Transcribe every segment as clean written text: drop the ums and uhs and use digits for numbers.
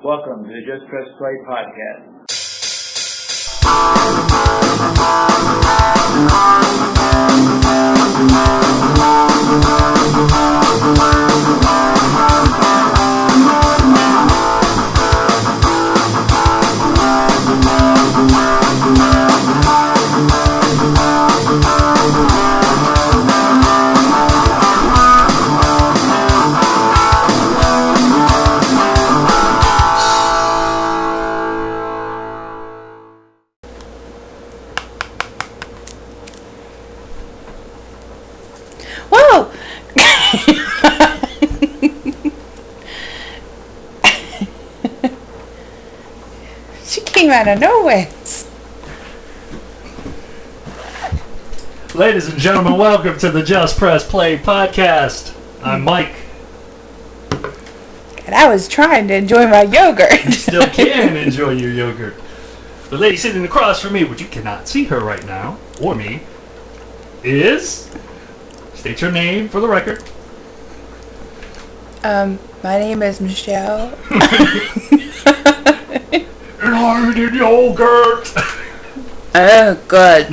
Welcome to the Just Press Play podcast. Whoa! She came out of nowhere. Ladies and gentlemen, welcome to the Just Press Play podcast. I'm Mike. And I was trying to enjoy my yogurt. You still can enjoy your yogurt. The lady sitting across from me, which you cannot see her right now, or me, is... State your name for the record. My name is Michelle. And I did yogurt. Oh, good.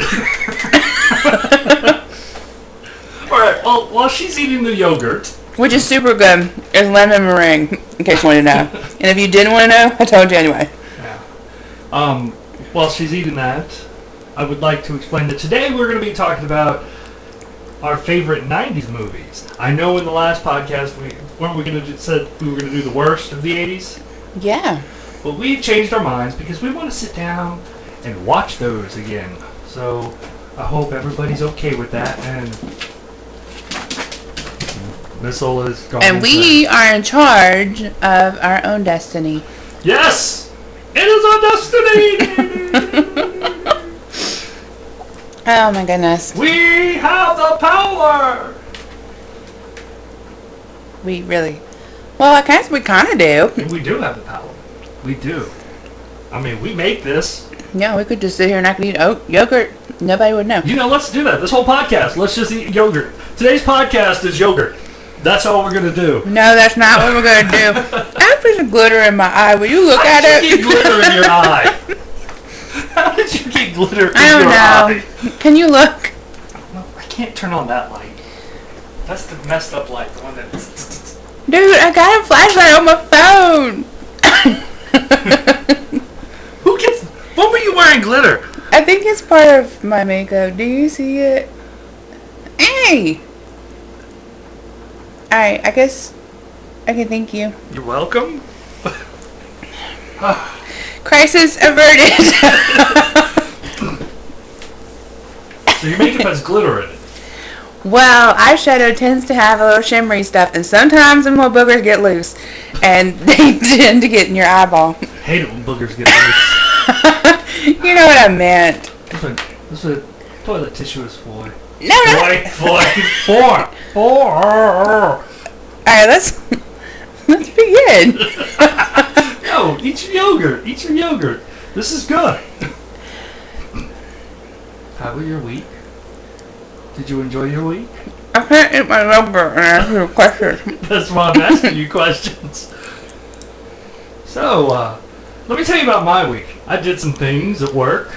Alright, well, while she's eating the yogurt... Which is super good. It's lemon meringue, in case you wanted to know. And if you didn't want to know, I told you anyway. Yeah. While she's eating that, I would like to explain that today we're going to be talking about our favorite 90s movies. I know in the last podcast, said we were going to do the worst of the 80s? Yeah. But we've changed our minds because we want to sit down and watch those again. So I hope everybody's okay with that. And Missile is gone. And we are in charge of our own destiny. Yes! It is our destiny! Oh my goodness. We have the power! We really... Well, I guess we kind of do. And we do have the power. We do. I mean, we make this. Yeah, we could just sit here and I could eat yogurt. Nobody would know. You know, let's do that. This whole podcast, let's just eat yogurt. Today's podcast is yogurt. That's all we're going to do. No, that's not what we're going to do. I have a piece of glitter in my eye. Will you look at it? How did you keep glitter in your eye? How did you keep glitter in your eye? I don't know. Can you look? No, I can't turn on that light. That's the messed up light. The one that... Dude, I got a flashlight on my phone. Who gets... When were you wearing glitter? I think it's part of my makeup. Do you see it? Hey! Alright, I guess I can thank you. You're welcome. Crisis averted. So your makeup has glitter in it. Well, eyeshadow tends to have a little shimmery stuff, and sometimes them little boogers get loose, and they tend to get in your eyeball. I hate it when boogers get loose. You know what I meant. That's what toilet tissue is for. No. Alright, let's begin. No, eat your yogurt. Eat your yogurt. This is good. How was your week? Did you enjoy your week? I can't eat my yogurt and ask you a question. That's why I'm asking you questions. So, let me tell you about my week. I did some things at work.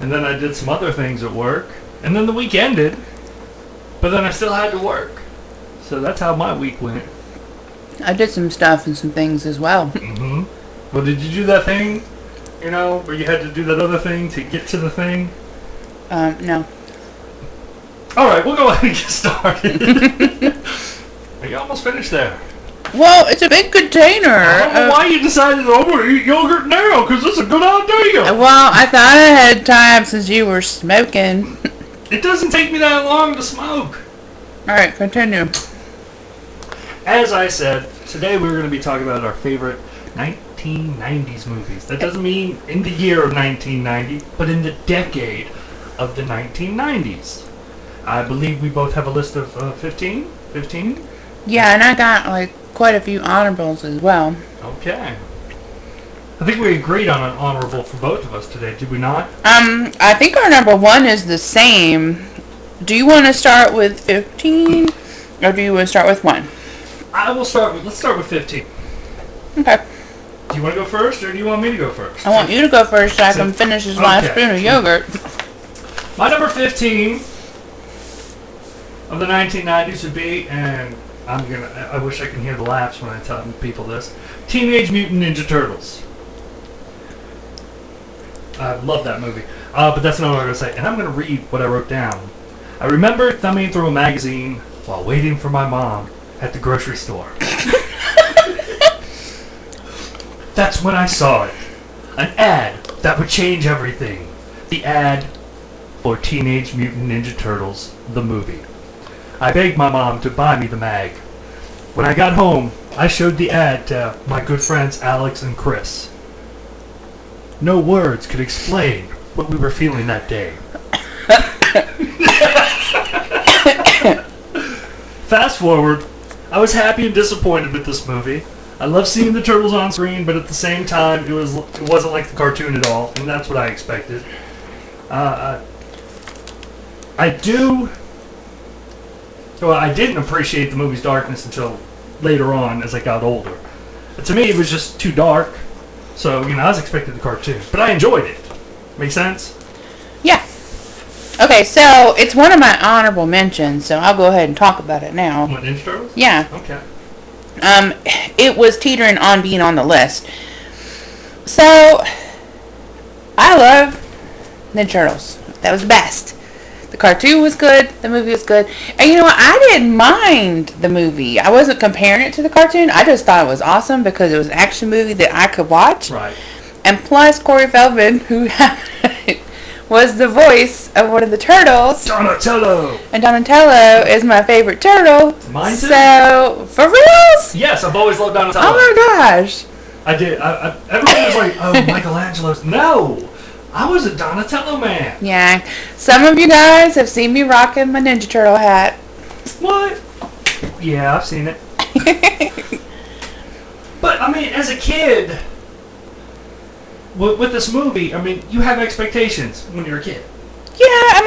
And then I did some other things at work. And then the week ended. But then I still had to work. So that's how my week went. I did some stuff and some things as well. Mm-hmm. Well, did you do that thing? You know, where you had to do that other thing to get to the thing? No. Alright, we'll go ahead and get started. You almost finished there. Well, it's a big container. I don't know why you decided I'm going to eat yogurt now, because it's a good idea. Well, I thought I had time since you were smoking. It doesn't take me that long to smoke. Alright, continue. As I said, today we're going to be talking about our favorite 1990s movies. That doesn't mean in the year of 1990, but in the decade of the 1990s. I believe we both have a list of 15? 15? Yeah, and I got like quite a few honorables as well. Okay. I think we agreed on an honorable for both of us today, did we not? I think our number one is the same. Do you want to start with 15? Or do you want to start with 1? Let's start with 15. Okay. Do you want to go first, or do you want me to go first? I want you to go first so I can finish this last spoon of yogurt. My number 15 of the 1990s would be, and I wish I can hear the laughs when I tell people this, Teenage Mutant Ninja Turtles. I love that movie. But that's not what I'm going to say. And I'm going to read what I wrote down. I remember thumbing through a magazine while waiting for my mom at the grocery store. That's when I saw it. An ad that would change everything. The ad for Teenage Mutant Ninja Turtles, the movie. I begged my mom to buy me the mag. When I got home, I showed the ad to my good friends Alex and Chris. No words could explain what we were feeling that day. Fast forward, I was happy and disappointed with this movie. I love seeing the turtles on screen, but at the same time, it wasn't like the cartoon at all, and that's what I expected. I didn't appreciate the movie's darkness until later on as I got older. But to me, it was just too dark. So, I was expecting the cartoon. But I enjoyed it. Make sense? Yeah. Okay, so it's one of my honorable mentions, so I'll go ahead and talk about it now. What, Ninja Turtles? Yeah. Okay. It was teetering on being on the list. So, I love Ninja Turtles. That was the best. The cartoon was good. The movie was good. And you know what? I didn't mind the movie. I wasn't comparing it to the cartoon. I just thought it was awesome because it was an action movie that I could watch. Right. And plus, Corey Feldman, who was the voice of one of the turtles. Donatello! And Donatello is my favorite turtle. Mine too. So, for reals? Yes, I've always loved Donatello. Oh my gosh. I did. Everyone was like, oh, Michelangelo's. No! I was a Donatello man. Yeah. Some of you guys have seen me rocking my Ninja Turtle hat. What? Yeah, I've seen it. But, as a kid, with this movie, you have expectations when you're a kid. Yeah,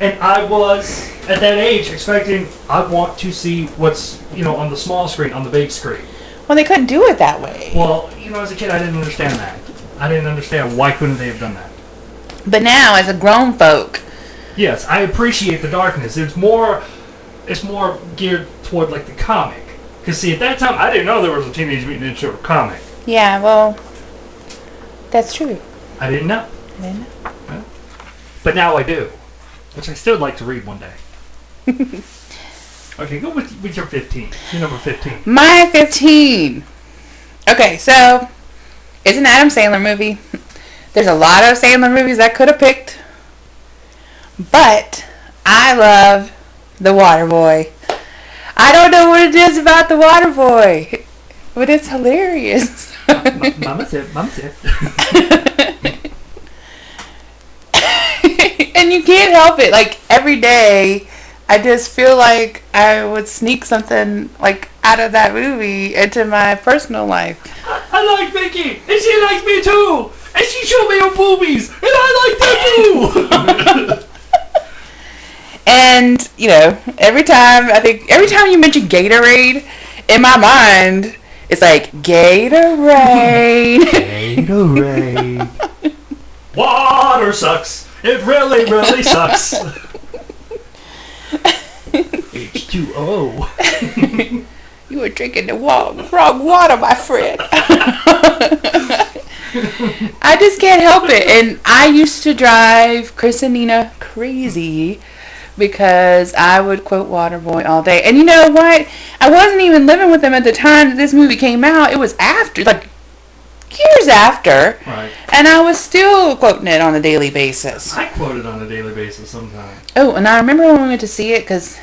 And I was, at that age, expecting, I want to see what's, on the small screen, on the big screen. Well, they couldn't do it that way. Well, as a kid, I didn't understand that. I didn't understand why couldn't they have done that. But now, as a grown folk... Yes, I appreciate the darkness. It's more geared toward, like, the comic. Because, see, at that time, I didn't know there was a Teenage Mutant Ninja Turtle comic. Yeah, well, that's true. I didn't know. Well, but now I do. Which I still like to read one day. Okay, go with your 15. Your number 15. My 15. Okay, so, it's an Adam Sandler movie. There's a lot of Sandler movies I could have picked. But I love The Waterboy. I don't know what it is about The Waterboy, but it's hilarious. Mama said. And you can't help it. Like, every day, I just feel like I would sneak something, like, out of that movie into my personal life. I like Vicky, and she likes me too. And she showed me her boobies, and I like that too. And, every time you mention Gatorade, in my mind, it's like, Gatorade. Gatorade. Water sucks. It really, really sucks. H2O. You were drinking the wrong water, my friend. I just can't help it. And I used to drive Chris and Nina crazy because I would quote Waterboy all day. And you know what? I wasn't even living with them at the time that this movie came out. It was after, like, years after. Right. And I was still quoting it on a daily basis. I quote it on a daily basis sometimes. Oh, and I remember when we went to see it, because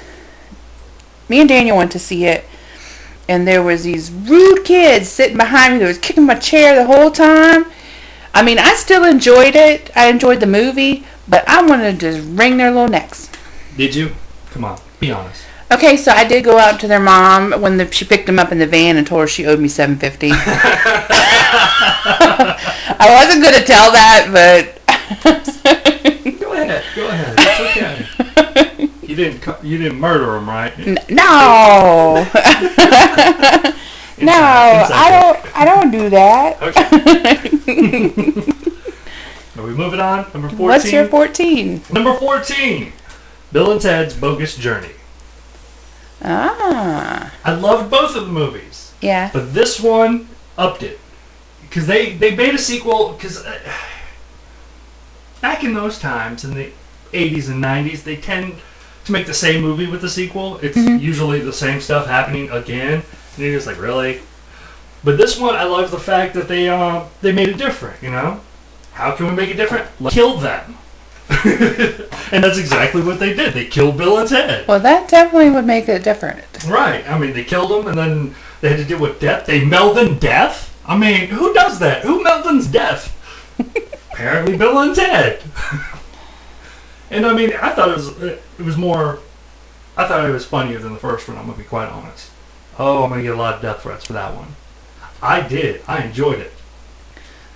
me and Daniel went to see it, and there was these rude kids sitting behind me that was kicking my chair the whole time. I still enjoyed it. I enjoyed the movie, but I wanted to just wring their little necks. Did you? Come on, be honest. Okay, so I did go out to their mom when she picked them up in the van and told her she owed me $7.50. I wasn't going to tell that, but Go ahead. It's okay. You didn't murder him, right? no. No, I don't do that. Okay. Are we moving on? Number 14? What's your 14? Number 14. Bill and Ted's Bogus Journey. Ah. I loved both of the movies. Yeah. But this one upped it. Because they made a sequel, because back in those times, in the 80s and 90s, they tend to make the same movie with the sequel. It's usually the same stuff happening again. And you're just like, really? But this one, I love the fact that they made it different, you know? How can we make it different? Let's kill them. And that's exactly what they did. They killed Bill and Ted. Well, that definitely would make it different. Right. I mean, they killed them, and then they had to deal with death. They melded death? I mean, who does that? Who meldens death? Apparently Bill and Ted. And I mean, I thought it was more... I thought it was funnier than the first one, I'm going to be quite honest. Oh, I'm going to get a lot of death threats for that one. I did. I enjoyed it.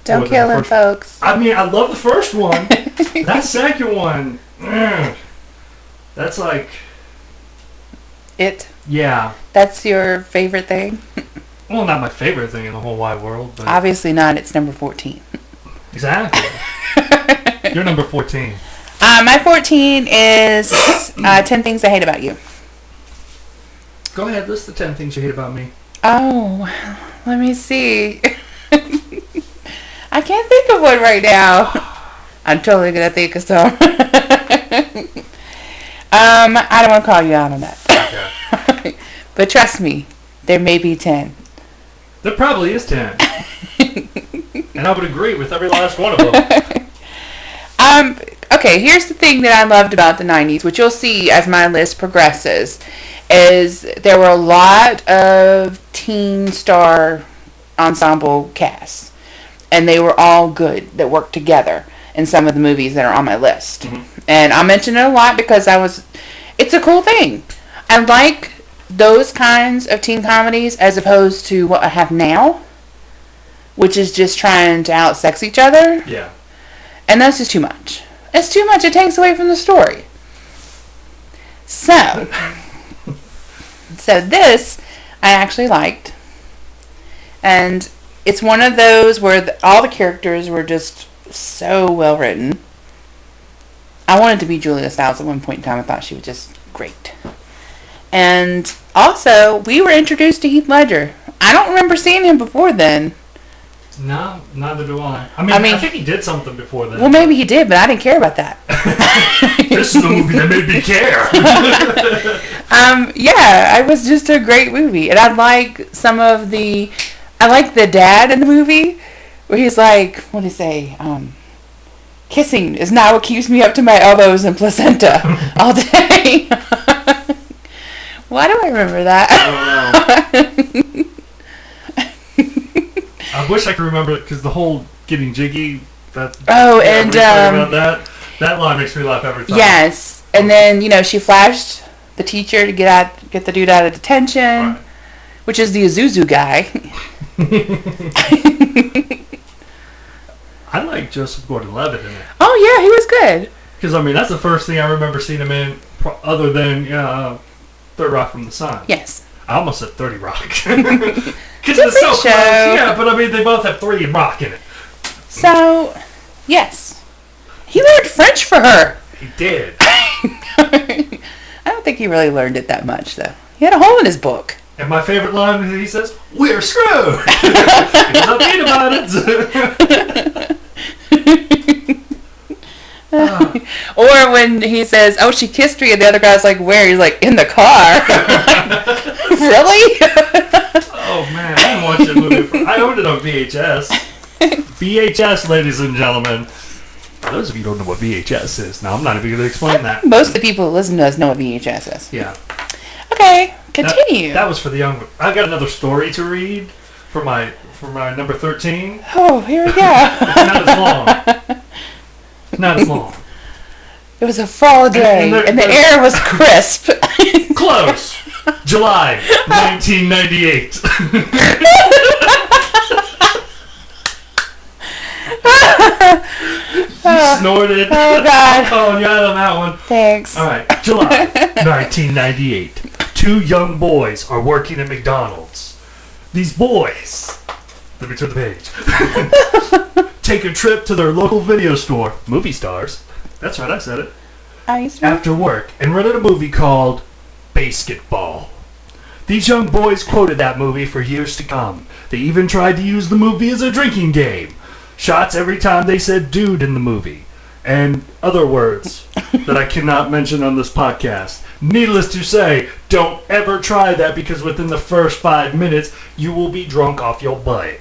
Don't kill him, folks. I mean, I love the first one. That second one, that's like... It? Yeah. That's your favorite thing? Well, not my favorite thing in the whole wide world. But obviously not. It's number 14. Exactly. You're number 14. My 14 is 10 Things I Hate About You. Go ahead. List the 10 things you hate about me. Oh, let me see. I can't think of one right now. I'm totally going to think of some. I don't want to call you out on that. Okay. But trust me, there may be 10. There probably is 10. And I would agree with every last one of them. Okay, here's the thing that I loved about the 90s, which you'll see as my list progresses, is there were a lot of teen star ensemble casts. And they were all good that worked together in some of the movies that are on my list. Mm-hmm. And I mention it a lot because it's a cool thing. I like those kinds of teen comedies as opposed to what I have now, which is just trying to out-sex each other. Yeah. And that's just too much. It's too much. It takes away from the story. So this I actually liked. And it's one of those where all the characters were just so well written. I wanted to be Julia Stiles at one point in time. I thought she was just great. And also, we were introduced to Heath Ledger. I don't remember seeing him before then. No, neither do I. I mean, I think he did something before then. Well, maybe he did, but I didn't care about that. This is the movie that made me care. Yeah, it was just a great movie. And I like I like the dad in the movie, where he's like, what did he say? Kissing is not what keeps me up to my elbows in placenta all day. Why do I remember that? I don't know. I wish I could remember it, because the whole getting jiggy, about that line makes me laugh every time. Yes, and then, she flashed the teacher to get the dude out of detention, right. Which is the Azuzu guy. I like Joseph Gordon-Levitt in it. Oh yeah, he was good. Because that's the first thing I remember seeing him in, other than Third Rock from the Sun. Yes. I almost said 30 Rock. Because it's so close. Yeah, but they both have 30 Rock in it. So, yes, he learned French for her. He did. I don't think he really learned it that much, though. He had a hole in his book. And my favorite line is he says, "We're screwed." He's upbeat about it. Or when he says, "Oh, she kissed me," and the other guy's like, "Where?" He's like, "In the car." Really? Oh man, I didn't watch that movie. I owned it on VHS. VHS, ladies and gentlemen. For those of you who don't know what VHS is, now I'm not even going to explain that. Most of the people who listen to us know what VHS is. Yeah. Okay, continue. That was for the young. I got another story to read for my number 13. Oh, here we go. It's not as long. It was a fall day, and the air was crisp. Close. July 1998. Snorted. Oh, God. I'm calling you out on that one. Thanks. All right. July 1998. Two young boys are working at McDonald's. these boys, let me turn the page, take a trip to their local video store, movie stars, that's right, I said it, after work, and rented a movie called BASEketball. These young boys quoted that movie for years to come. They even tried to use the movie as a drinking game. Shots every time they said dude in the movie. And other words that I cannot mention on this podcast. Needless to say, don't ever try that because within the first 5 minutes, you will be drunk off your butt.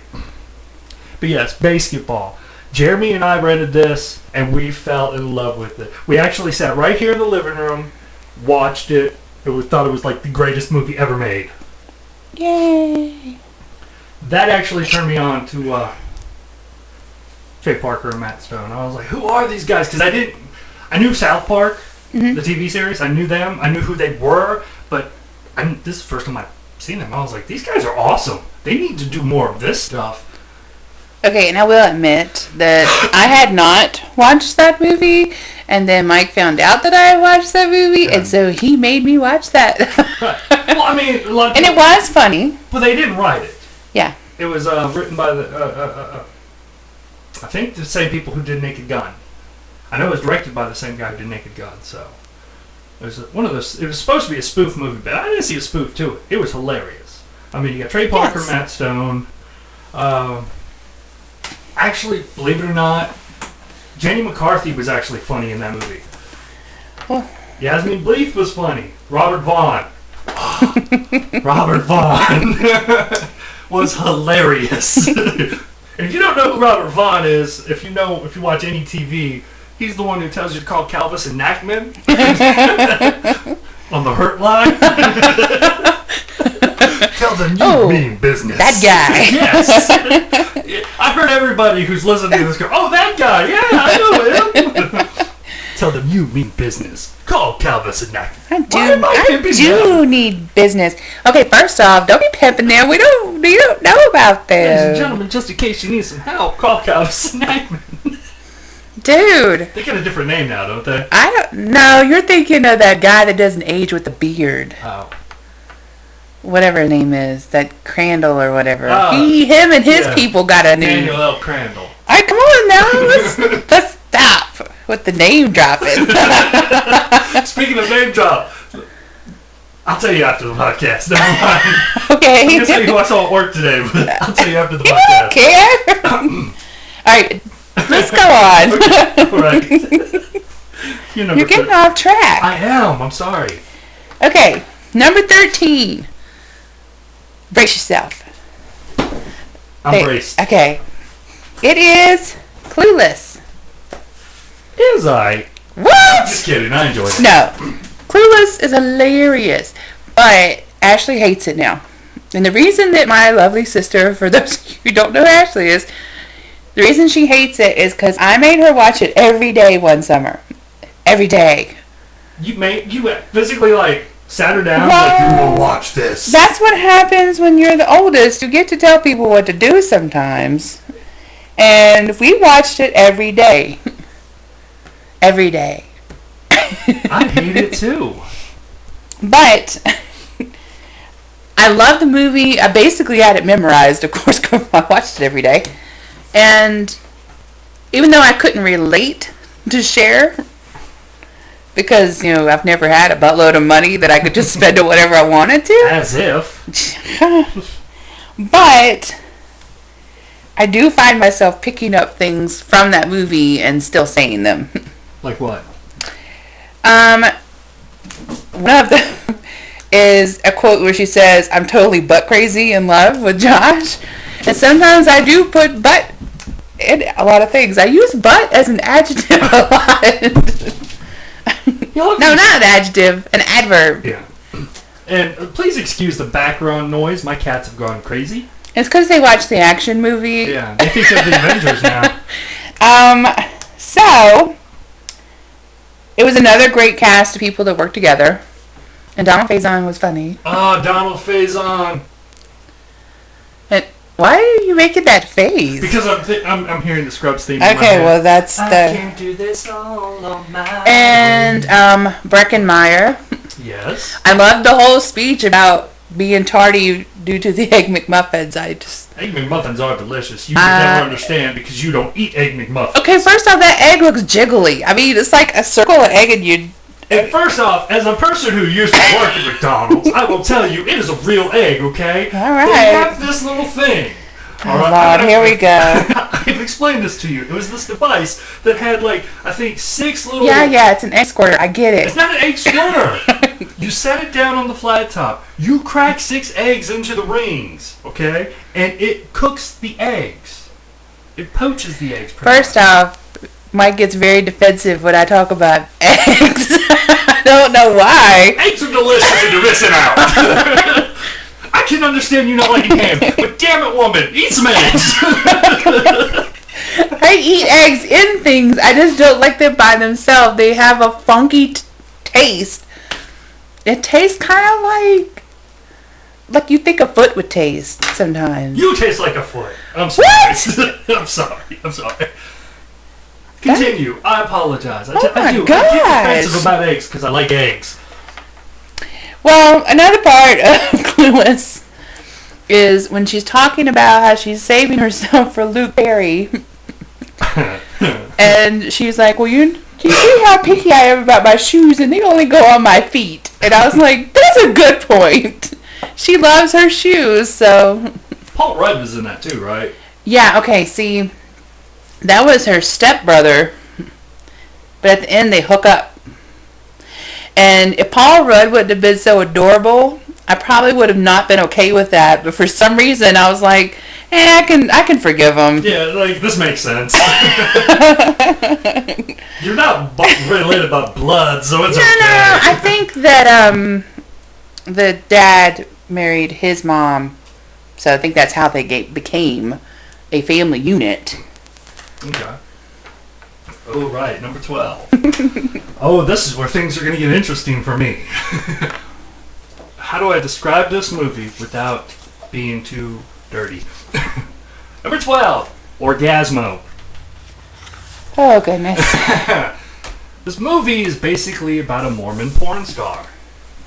But yes, BASEketball. Jeremy and I rented this, and we fell in love with it. We actually sat right here in the living room, watched it, and we thought it was like the greatest movie ever made. Yay! That actually turned me on to Trey Parker and Matt Stone. I was like, who are these guys? Because I knew South Park, the TV series. I knew them. I knew who they were. But this is the first time I've seen them. I was like, these guys are awesome. They need to do more of this stuff. Okay, and I will admit that I had not watched that movie, and then Mike found out that I had watched that movie, and so he made me watch that. Right. Well, I mean, a lot of and it was funny. But they didn't write it. Yeah. It was written by I think the same people who did Naked Gun. I know it was directed by the same guy who did Naked Gun, so it was one of those. It was supposed to be a spoof movie, but I didn't see a spoof to it. It was hilarious. I mean, you got Trey Parker, Yes. Matt Stone. Actually, believe it or not, Jenny McCarthy was actually funny in that movie. Oh. Yasmin Bleeth was funny. Robert Vaughn. Robert Vaughn was hilarious. And if you don't know who Robert Vaughn is, if you watch any TV, he's the one who tells you to call Calvis and Nackman on the Hurt Line. Tell them you mean business. That guy. Yes. I've heard everybody who's listening to this go, oh, that guy. Yeah, I know him. Tell them you mean business. Call Calvis and Nackman. I do need business. Okay, first off, don't be pimping them. You don't know about them. Ladies and gentlemen, just in case you need some help, call Calvis and Nackman. Dude. They got a different name now, don't they? I don't know. You're thinking of that guy that doesn't age with the beard. Oh. Whatever his name is. That Crandall or whatever. Him and his people got a new... Daniel L. Crandall. All right, come on now. Let's stop with the name dropping. Speaking of name drop, I'll tell you after the podcast. Never mind. Okay. I'm going to tell you who I saw at work today, but I'll tell you after the You podcast. don't care. All right, let's go on. All right. You're getting off track. I am. I'm sorry. Okay, number 13. Brace yourself. I'm braced. Okay. It is Clueless. Is I? What? I'm just kidding. I enjoyed it. No. Clueless is hilarious, but Ashley hates it now. And the reason that my lovely sister, for those of you who don't know who Ashley is, the reason she hates it is because I made her watch it every day one summer. Every day. You physically sat her down you will watch this. That's what happens when you're the oldest. You get to tell people what to do sometimes. And we watched it every day. Every day. I hate it too. But I love the movie. I basically had it memorized, of course, because I watched it every day. And even though I couldn't relate to Cher, because, I've never had a buttload of money that I could just spend on whatever I wanted to. As if. But I do find myself picking up things from that movie and still saying them. Like what? One of them is a quote where she says, "I'm totally butt crazy in love with Josh." And sometimes I do put butt in a lot of things. I use butt as an adjective a lot. No, not an adjective, an adverb. Yeah. And please excuse the background noise. My cats have gone crazy. It's because they watch the action movie. Yeah, they think of the Avengers now. So, it was another great cast of people that worked together. And Donald Faison was funny. Oh, Donald Faison. And why are you making that face? Because I'm hearing the Scrubs theme. In my Okay, head. well that's I the... can do this all on my And, Breckenmeyer. Yes. I loved the whole speech about being tardy due to the Egg McMuffins. Egg McMuffins are delicious. You would never understand because you don't eat Egg McMuffins. Okay, first off, that egg looks jiggly. I mean, it's like a circle of egg and you... And first off, as a person who used to work at McDonald's, I will tell you, it is a real egg, okay? All right. They have this little thing. Oh, Lord, here we go. I've explained this to you. It was this device that had, like, I think 6 little... Yeah, it's an egg squirter. I get it. It's not an egg squirter. You set it down on the flat top. You crack 6 eggs into the rings, okay? And it cooks the eggs. It poaches the eggs. First off, Mike gets very defensive when I talk about eggs. I don't know why. Eggs are delicious and you're missing out. I can understand you not liking ham, but damn it, woman, eat some eggs. I eat eggs in things. I just don't like them by themselves. They have a funky taste. It tastes kind of like you think a foot would taste sometimes. You taste like a foot. I'm sorry. What? I'm sorry. Continue. I apologize. I Oh my do. I gosh. get defensive about eggs because I like eggs. Well, another part of Clueless is when she's talking about how she's saving herself for Luke Perry. And she's like, well, you see how picky I am about my shoes and they only go on my feet. And I was like, that's a good point. She loves her shoes, so... Paul Rudd was in that too, right? Yeah, okay, see, that was her stepbrother. But at the end, they hook up. And if Paul Rudd wouldn't have been so adorable, I probably would have not been okay with that. But for some reason, I was like, I can forgive him. Yeah, like, this makes sense. You're not related about blood, so it's okay. No, I think that the dad married his mom, so I think that's how they became a family unit. Okay. Oh, right, number 12. Oh, this is where things are going to get interesting for me. How do I describe this movie without being too dirty? Number 12, Orgasmo. Oh, goodness. This movie is basically about a Mormon porn star.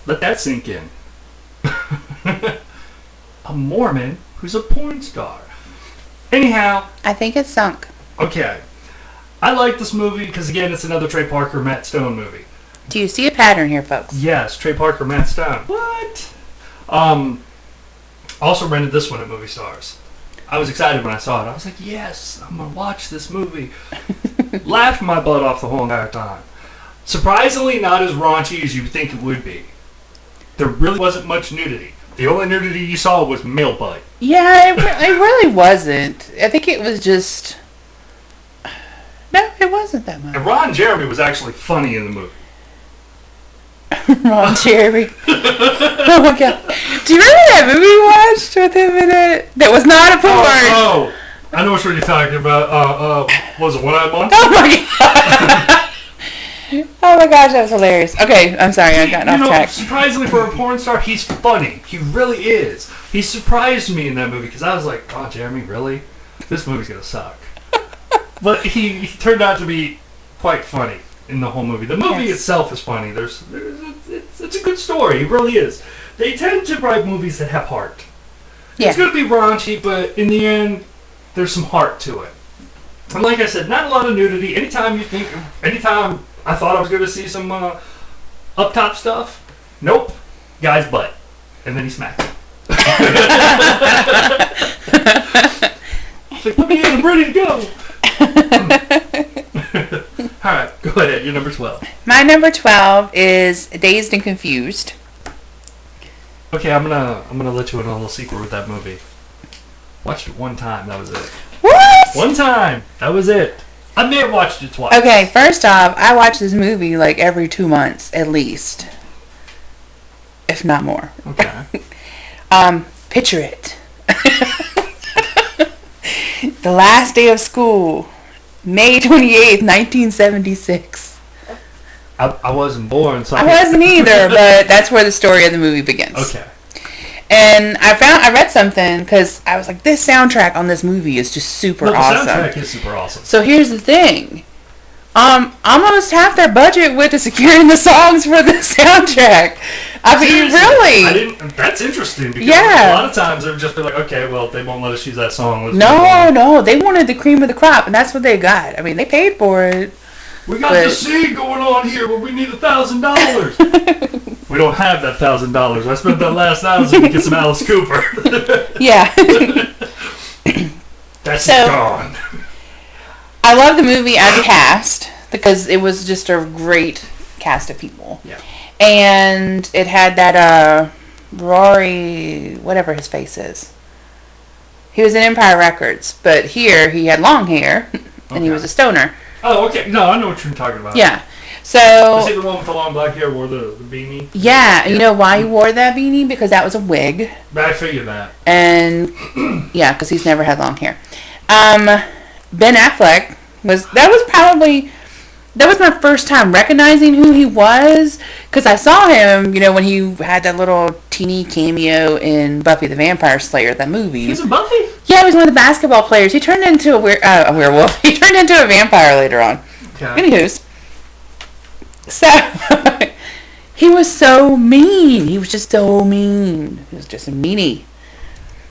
Let that sink in. A Mormon who's a porn star. Anyhow. I think it's sunk. Okay. I like this movie because, again, it's another Trey Parker, Matt Stone movie. Do you see a pattern here, folks? Yes, Trey Parker, Matt Stone. What? Also rented this one at Movie Stars. I was excited when I saw it. I was like, yes, I'm going to watch this movie. Laughed my butt off the whole entire time. Surprisingly not as raunchy as you would think it would be. There really wasn't much nudity. The only nudity you saw was male butt. Yeah, it really wasn't. I think it was just... No, it wasn't that much. And Ron Jeremy was actually funny in the movie. Ron Jeremy. Oh my god. Do you remember that movie we watched with him in it? That was not a porn. Oh, I know what you're talking about. Was it One-Eyed Monster? Oh my god. Oh my gosh, that was hilarious. Okay, I'm sorry, I got off track. Surprisingly for a porn star, he's funny. He really is. He surprised me in that movie because I was like, oh, Jeremy, really? This movie's going to suck. But he turned out to be quite funny in the whole movie. The movie itself is funny. It's a good story. It really is. They tend to write movies that have heart. Yeah. It's going to be raunchy, but in the end, there's some heart to it. And like I said, not a lot of nudity. Anytime I thought I was going to see some up top stuff, nope, guy's butt. And then he smacked it. I was like, let me in, I'm ready to go. Alright, go ahead, you're number 12. My number 12 is Dazed and Confused. Okay, I'm gonna let you in on a little secret with that movie. Watched it one time, that was it. What? One time, that was it. I may have watched it twice. Okay, first off, I watch this movie like every 2 months at least. If not more. Okay. Picture it. The last day of school, May 28th, 1976. I wasn't born, so I wasn't either, but that's where the story of the movie begins. Okay. And I read something because I was like, this soundtrack on this movie is just super awesome. The soundtrack is super awesome. So here's the thing. Almost half their budget went to securing the songs for the soundtrack. I mean, Seriously, really? That's interesting because Yeah. a lot of times they'd just be like, okay, well, they won't let us use that song. Let's No, they wanted the cream of the crop, and that's what they got. I mean, they paid for it. We got the scene going on here, but we need $1,000. We don't have that $1,000. I spent that last $1,000 to get some Alice Cooper. Yeah. That's So- gone. I love the movie as a cast because it was just a great cast of people. Yeah. And it had that Rory, whatever his face is. He was in Empire Records, but here he had long hair and he was a stoner. Oh, okay. No, I know what you're talking about. Yeah. Was So he the one with the long black hair, wore the beanie? yeah, you know why he wore that beanie? Because that was a wig. I figured that. And yeah, because he's never had long hair. Ben Affleck was my first time recognizing who he was, because I saw him, when he had that little teeny cameo in Buffy the Vampire Slayer, that movie. He's in Buffy? Yeah, he was one of the basketball players. He turned into a werewolf. He turned into a vampire later on. Okay. Anywho's, so he was so mean. He was just so mean. He was just a meanie.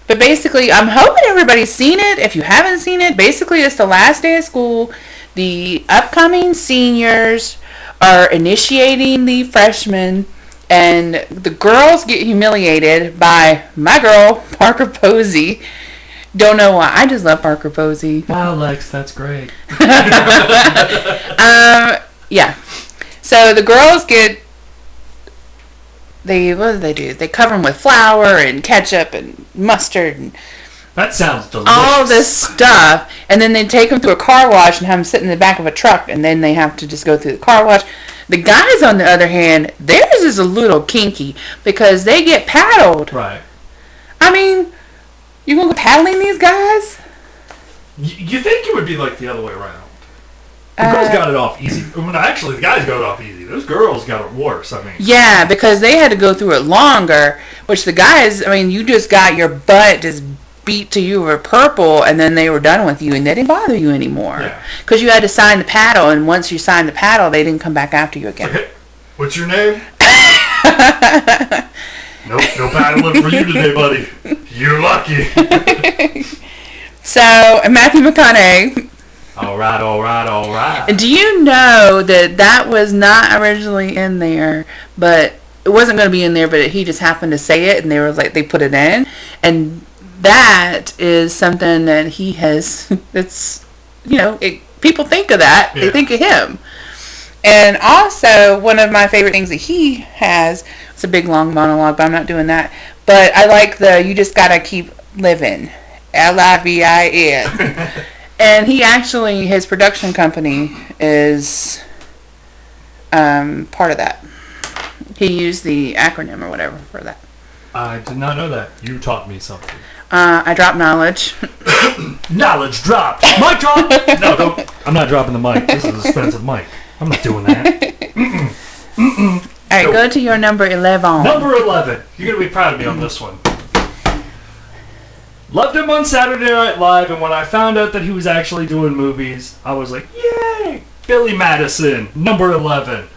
But basically, I'm hoping everybody's seen it. If you haven't seen it, basically it's the last day of school. The upcoming seniors are initiating the freshmen, and the girls get humiliated by my girl, Parker Posey. Don't know why. I just love Parker Posey. Wow, Lex, that's great. Yeah. So the girls what do they do? They cover them with flour and ketchup and mustard and That sounds delicious. all this stuff, and then they take them through a car wash and have them sit in the back of a truck, and then they have to just go through the car wash. The guys, on the other hand, theirs is a little kinky because they get paddled. Right. I mean, you gonna go paddling these guys? You think it would be like the other way around? The girls got it off easy. Well, actually, the guys got it off easy. Those girls got it worse. I mean. Yeah, because they had to go through it longer, which the guys, I mean, you just got your butt just beat to you were purple, and then they were done with you, and they didn't bother you anymore. Because you had to sign the paddle, and once you signed the paddle, they didn't come back after you again. Okay. What's your name? Nope, no paddling for you today, buddy. You're lucky. So, Matthew McConaughey. All right. Do you know that was not originally in there, but it wasn't going to be in there, but he just happened to say it, and they were like, they put it in, and that is something that he has. It's people think of that. Yeah. They think of him. And also, one of my favorite things that he has, it's a big long monologue, but I'm not doing that. But I like you just gotta keep living. LIVIN. And he actually, his production company is part of that. He used the acronym or whatever for that. I did not know that. You taught me something. I dropped knowledge. Knowledge drop. Mic drop. No, don't. I'm not dropping the mic. This is an expensive mic. I'm not doing that. All right, go to your number 11. Number 11. You're going to be proud of me on this one. Loved him on Saturday Night Live, and when I found out that he was actually doing movies, I was like, yay! Billy Madison, number 11.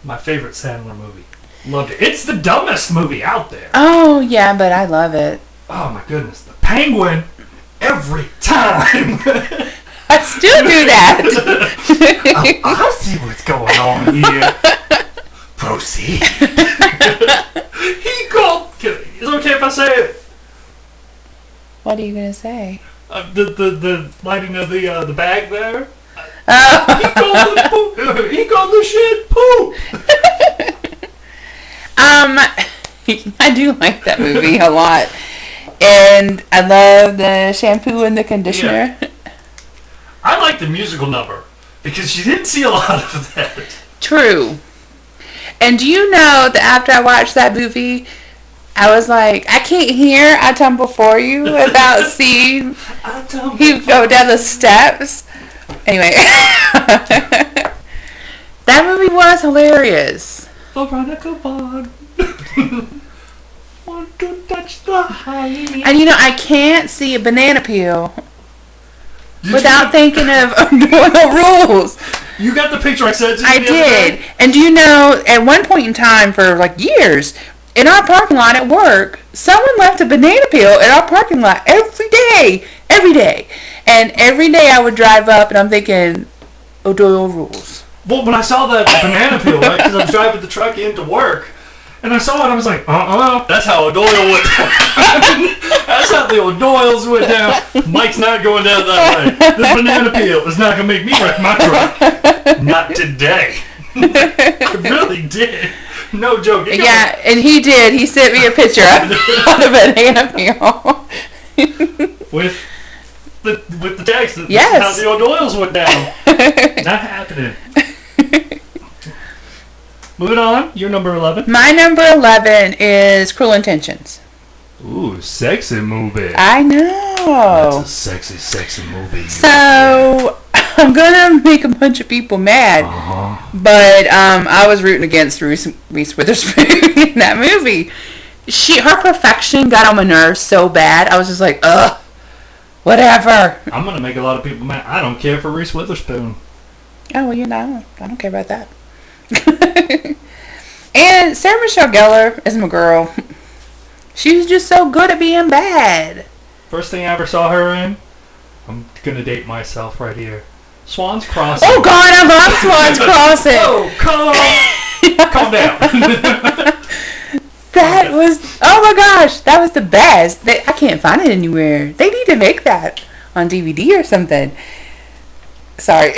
My favorite Sandler movie. Loved it. It's the dumbest movie out there. Oh, yeah, but I love it. Oh, my goodness. The Penguin, every time. I still do that. I see what's going on here. Proceed. He called... Is it okay if I say it? What are you going to say? The lighting of the bag there. Oh. He called the shit poop. I do like that movie a lot. And I love the shampoo and the conditioner. Yeah. I like the musical number because you didn't see a lot of that. True. And do you know that after I watched that movie, I was like, I can't hear I Tumble For You without seeing he go down the steps. Anyway. That movie was hilarious. Veronica Vaughn. Want to touch the honey. And I can't see a banana peel without thinking of no rules. You got the picture I sent you? I did. And do you know, at one point in time, for like years, in our parking lot at work, someone left a banana peel in our parking lot every day. Every day. And every day I would drive up and I'm thinking, O'Doyle rules. Well, when I saw that banana peel, right, because I was driving the truck into work, and I saw it, I was like, that's how O'Doyle went down. That's how the O'Doyles went down. Mike's not going down that way. This banana peel is not going to make me wreck my truck. Not today. It really did. No joke. Yeah, and he did. He sent me a picture of the banana peel. With the text that yes. This is how the O'Doyles went down. Not happening. Moving on, you're number 11. My number 11 is Cruel Intentions. Ooh, sexy movie. I know. That's a sexy, sexy movie. So, I'm going to make a bunch of people mad. But I was rooting against Reese Witherspoon in that movie. Her perfection got on my nerves so bad. I was just like, ugh, whatever. I'm going to make a lot of people mad. I don't care for Reese Witherspoon. Oh, well, I don't care about that. And Sarah Michelle Gellar is my girl. She's just so good at being bad. First thing I ever saw her in, I'm gonna date myself right here. Swan's Crossing. Oh God, I love Swan's Crossing. Oh, calm down. That was, oh my gosh, that was the best. I can't find it anywhere. They need to make that on DVD or something. Sorry.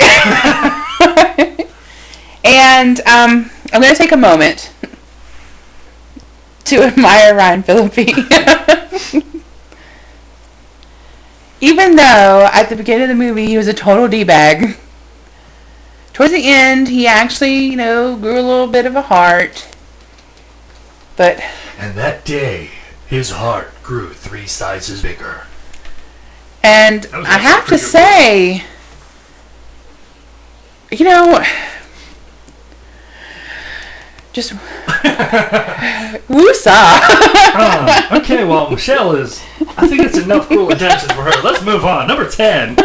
And I'm going to take a moment to admire Ryan Phillippe. Even though at the beginning of the movie he was a total D-bag, towards the end he actually, grew a little bit of a heart. But and that day, his heart grew 3 sizes bigger. And I have to say, just woosah. Okay, well, Michelle is. I think it's enough Cruel Intentions for her. Let's move on. Number 10.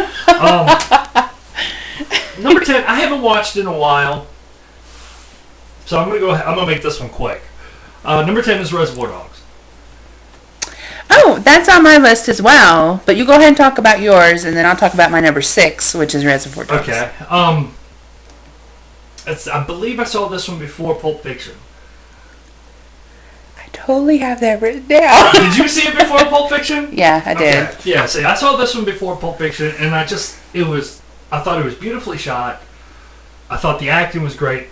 Number 10. I haven't watched in a while, so I'm gonna make this one quick. Number 10 is Reservoir Dogs. Oh, that's on my list as well. But you go ahead and talk about yours, and then I'll talk about my number 6, which is Reservoir Dogs. Okay. I believe I saw this one before Pulp Fiction. I totally have that written down. Did you see it before Pulp Fiction? Yeah, I did. Okay. Yeah, see, I saw this one before Pulp Fiction, and I thought it was beautifully shot. I thought the acting was great.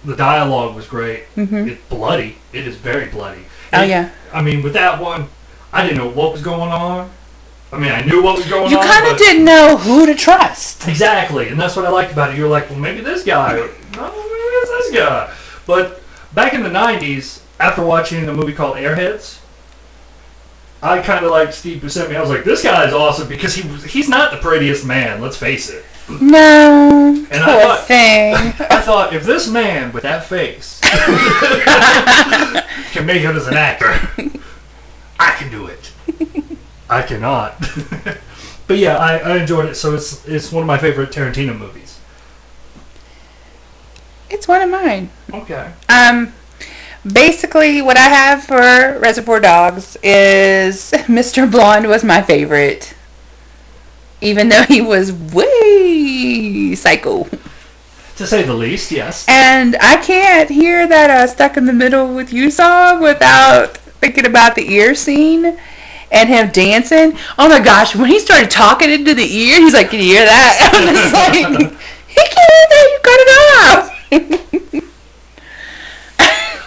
The dialogue was great. Mm-hmm. It's bloody. It is very bloody. Yeah. I mean, with that one, I didn't know what was going on. I mean, I knew what was going on. You kind of didn't know who to trust. Exactly, and that's what I liked about it. You were like, well, maybe this guy. No, maybe it's this guy. But back in the 90s, after watching a movie called Airheads, I kind of liked Steve Buscemi. I was like, this guy is awesome because he's not the prettiest man, let's face it. No, and poor thing. I thought, if this man with that face can make it as an actor, I can do it. I cannot. But yeah, I enjoyed it. So it's one of my favorite Tarantino movies. It's one of mine. Okay. Basically, what I have for Reservoir Dogs is Mr. Blonde was my favorite. Even though he was way psycho. To say the least, yes. And I can't hear that Stuck in the Middle with You song without thinking about the ear scene and him dancing. Oh my gosh, when he started talking into the ear, he's like, can you hear that? I'm just like, he can't hear that, you cut it off.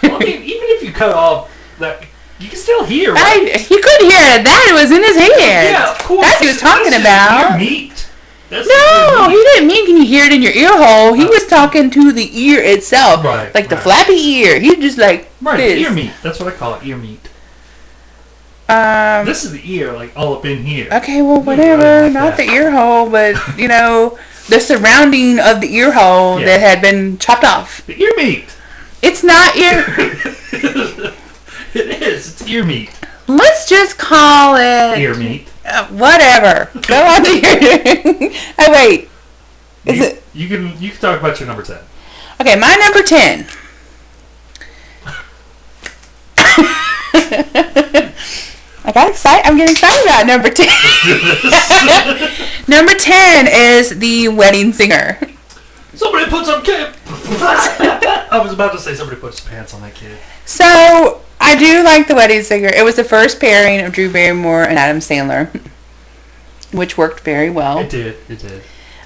Well, I mean, even if you cut off that, you can still hear, right? He couldn't hear it. That it was in his head. Yeah, of course. That's what he was talking about. Ear meat. No, he didn't mean can you hear it in your ear hole. He was talking to the ear itself. Right. Like the flappy ear. He's just like this. Ear meat. That's what I call it, ear meat. This is the ear, like all up in here. Okay, well, whatever. Not the ear hole, but, the surrounding of the ear hole that had been chopped off. The ear meat. It's not ear. It is. It's ear meat. Let's just call it ear meat. Whatever. Go on to your... Oh, wait. You can talk about your number 10. Okay, my number 10. I got excited. I'm getting excited about number 10. Number 10 is The Wedding Singer. Somebody put some kid. I was about to say somebody put his pants on that kid. So, I do like The Wedding Singer. It was the first pairing of Drew Barrymore and Adam Sandler, which worked very well. It did.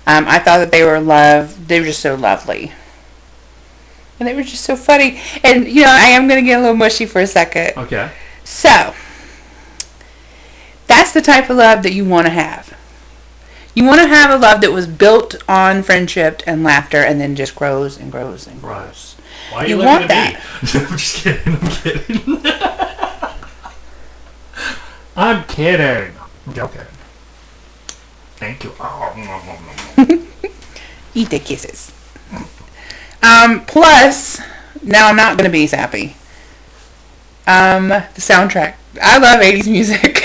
I thought that they were just so lovely. And they were just so funny. And, I am going to get a little mushy for a second. Okay. So, that's the type of love that you want to have. You want to have a love that was built on friendship and laughter and then just grows and grows and grows. Right. Why are you want looking at me? I'm just kidding. I'm kidding. I'm joking. Thank you. Eat the kisses. Plus, now I'm not going to be sappy. The soundtrack. I love 80s music.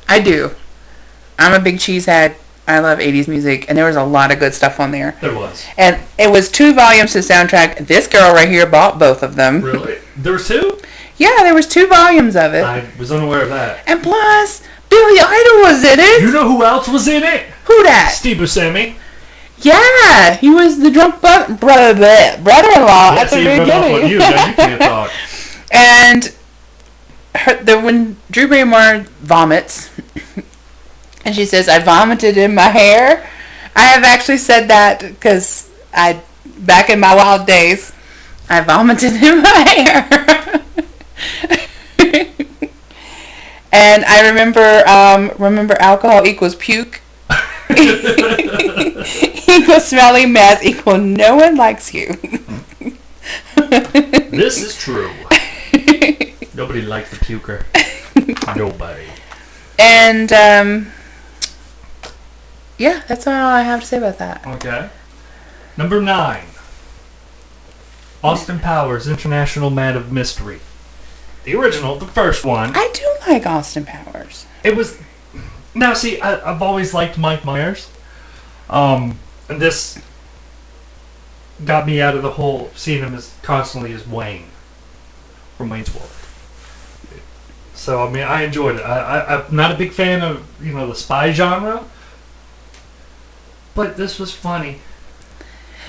I do. I'm a big cheesehead. I love 80s music, and there was a lot of good stuff on there. There was. And it was 2 volumes to the soundtrack. This girl right here bought both of them. Really? There was 2? Yeah, there was 2 volumes of it. I was unaware of that. And plus, Billy Idol was in it. You know who else was in it? Who that? Steve Buscemi. Yeah, he was the drunk brother-in-law at the beginning. You can't talk. And when Drew Barrymore vomits, and she says, "I vomited in my hair," I have actually said that because back in my wild days, I vomited in my hair. And I remember alcohol equals puke. Equals smelly mess equal no one likes you. This is true. Nobody likes the puker. Nobody. And yeah, that's all I have to say about that. Okay. Number 9. Austin Powers, International Man of Mystery. The original, the first one. I do like Austin Powers. It was... Now, see, I've always liked Mike Myers. And this got me out of the whole seeing him as constantly as Wayne from Wayne's World. So, I mean, I enjoyed it. I'm not a big fan of, the spy genre. But this was funny.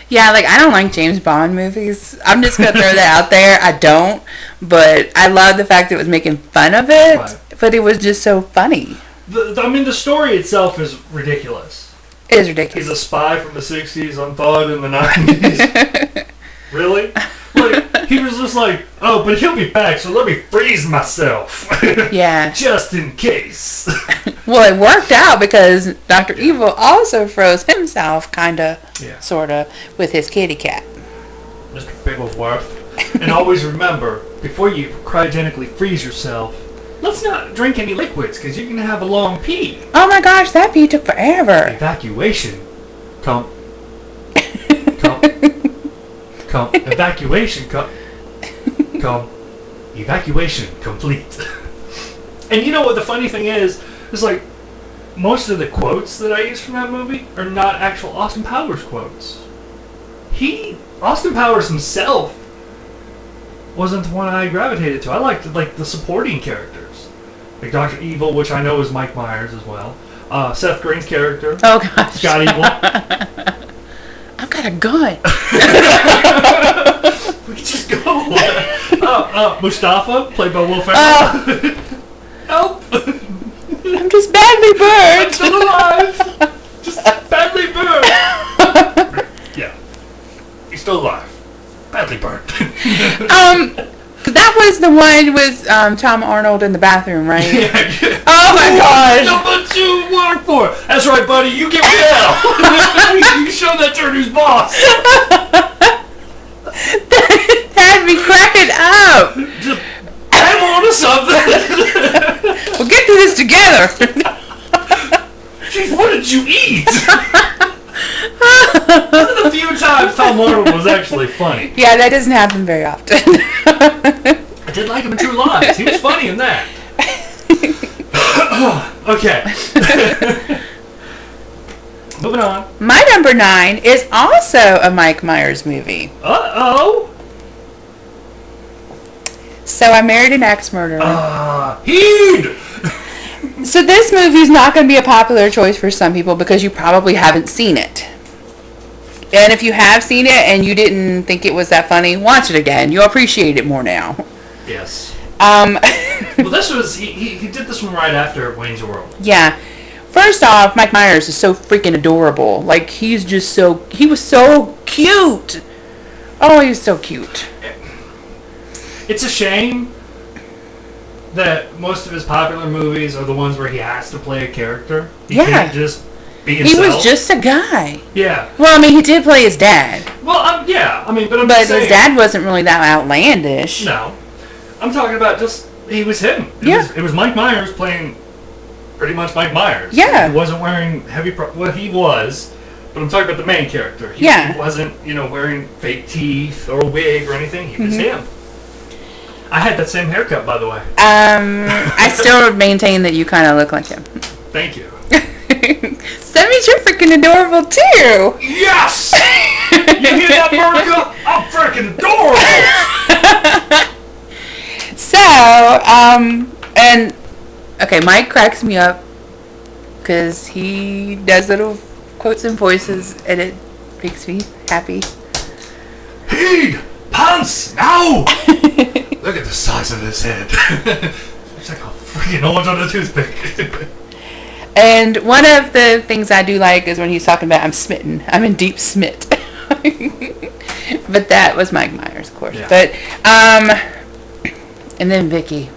Yeah, I don't like James Bond movies. I'm just going to throw that out there. I don't. But I love the fact that it was making fun of it. Right. But it was just so funny. The story itself is ridiculous. It is ridiculous. He's a spy from the 60s, unthawed in the 90s. Really? He was just like, oh, but he'll be back, so let me freeze myself. Yeah. Just in case. Well, it worked out because Dr. Evil also froze himself, sort of, with his kitty cat. Mr. Bigglesworth. And always remember, before you cryogenically freeze yourself, let's not drink any liquids, because you're going to have a long pee. Oh my gosh, that pee took forever. Evacuation. Come. Evacuation. Come. Evacuation complete. And you know what the funny thing is most of the quotes that I use from that movie are not actual Austin Powers quotes. Austin Powers himself wasn't the one I gravitated to. I liked the supporting characters. Like Dr. Evil, which I know is Mike Myers as well. Seth Green's character. Oh gosh. Scott Evil. I've got a gun. We can just go. Mustafa, played by Will Ferrell. Help! I'm just badly burned. I'm still alive. Just badly burned. Yeah. He's still alive. Badly burned. That was the one with Tom Arnold in the bathroom, right? Yeah. Oh my gosh. No, but you work for it. That's right, buddy. You get hell. You show that Turner's boss. That'd be cracking up. Just hang on to something. We'll get through this together. Jeez, what did you eat? One of the few times Tom Arnold was actually funny. Yeah, that doesn't happen very often. I did like him in True Lies. He was funny in that. Okay. Moving on. My number 9 is also a Mike Myers movie. Uh-oh. So I Married an Axe Murderer. Heed! So this movie is not going to be a popular choice for some people because you probably haven't seen it. And if you have seen it and you didn't think it was that funny, watch it again. You'll appreciate it more now. Yes. Well, this was... He did this one right after Wayne's World. Yeah. First off, Mike Myers is so freaking adorable. Like, he's just so... He was so cute. Oh, he was so cute. It's a shame that most of his popular movies are the ones where he has to play a character. He can't just be himself. He was just a guy. Yeah. Well, I mean, he did play his dad. Well, yeah. I mean, but I'm But just saying, his dad wasn't really that outlandish. No. I'm talking about just... He was him. It was Mike Myers playing pretty much Mike Myers. Yeah. He wasn't wearing heavy... Well, he was... But I'm talking about the main character. He wasn't, wearing fake teeth or a wig or anything. He was him. I had that same haircut, by the way. I still maintain that you kind of look like him. Thank you. So that means you're freaking adorable, too. Yes! You hear that, America? I'm freaking adorable! So, okay, Mike cracks me up because he does little quotes and voices, and it makes me happy. Heed! Pants! Now! Look at the size of this head. It's like a freaking orange on a toothpick. And one of the things I do like is when he's talking about I'm smitten. I'm in deep smit. But that was Mike Myers, of course. Yeah. But, and then Vicky.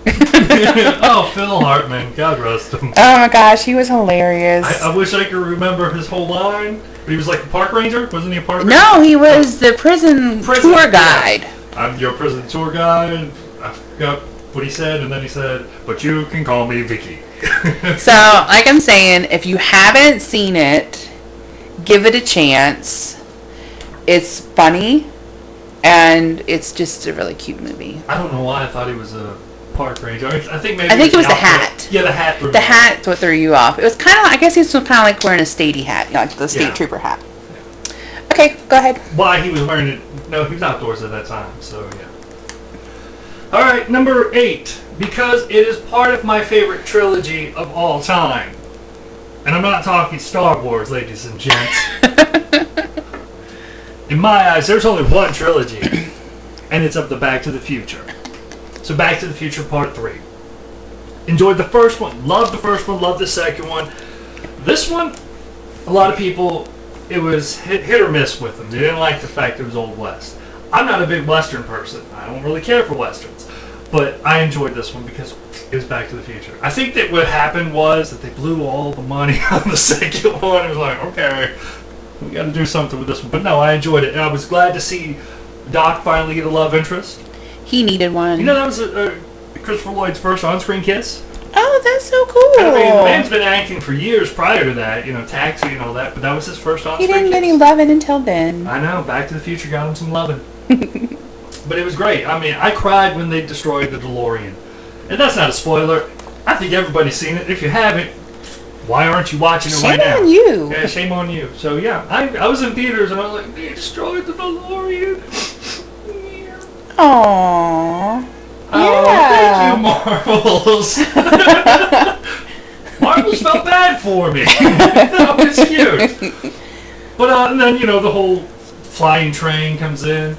Oh, Phil Hartman. God rest him. Oh my gosh, he was hilarious. I wish I could remember his whole line. But he was like a park ranger? Wasn't he a park ranger? No, he was the prison tour guide. Yeah. I'm your prison tour guide. I forgot what he said, and then he said, but you can call me Vicky. So, like I'm saying, if you haven't seen it, give it a chance. It's funny, and it's just a really cute movie. I don't know why I thought he was a park ranger. I think maybe it was the hat. Yeah, the hat. The hat's what threw you off. It was kind of, I guess he was kind of like wearing a statey hat, like the state trooper hat. Yeah. Okay, go ahead. Why he was wearing it? No, he was outdoors at that time, so yeah. All right, number 8. Because it is part of my favorite trilogy of all time. And I'm not talking Star Wars, ladies and gents. In my eyes, there's only one trilogy, and it's of the Back to the Future. So Back to the Future Part 3. Enjoyed the first one, loved the first one, loved the second one. This one, a lot of people, it was hit or miss with them. They didn't like the fact it was Old West. I'm not a big Western person. I don't really care for Westerns. But I enjoyed this one because it was Back to the Future. I think that what happened was that they blew all the money on the second one. It was like, okay, we got to do something with this one. But no, I enjoyed it. And I was glad to see Doc finally get a love interest. He needed one. You know, that was Christopher Lloyd's first on-screen kiss. Oh, that's so cool. I mean, the man's been acting for years prior to that, Taxi and all that, but that was his first on-screen kiss. He didn't get any loving until then. I know, Back to the Future got him some loving. But it was great. I mean, I cried when they destroyed the DeLorean. And that's not a spoiler. I think everybody's seen it. If you haven't, why aren't you watching it right now? Shame on you. Yeah, shame on you. So, yeah, I was in theaters and I was like, they destroyed the DeLorean. Aww. Oh, thank you, Marvels. Marvels felt bad for me. That was cute. But and then, the whole flying train comes in.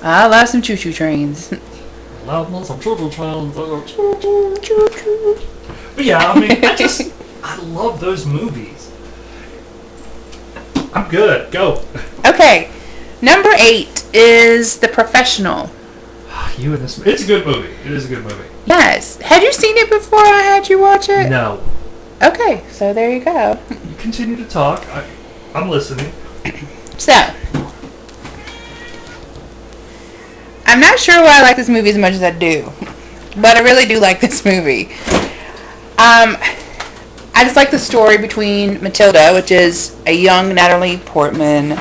I love some choo-choo trains. Love some choo-choo trains. Choo-choo. But yeah, I mean, I love those movies. I'm good. Go. Okay. Number 8 is The Professional. You and this. It's a good movie. It is a good movie. Yes. Had you seen it before I had you watch it? No. Okay, so there you go. You continue to talk. I'm listening. So, I'm not sure why I like this movie as much as I do, but I really do like this movie. I just like the story between Matilda, which is a young Natalie Portman,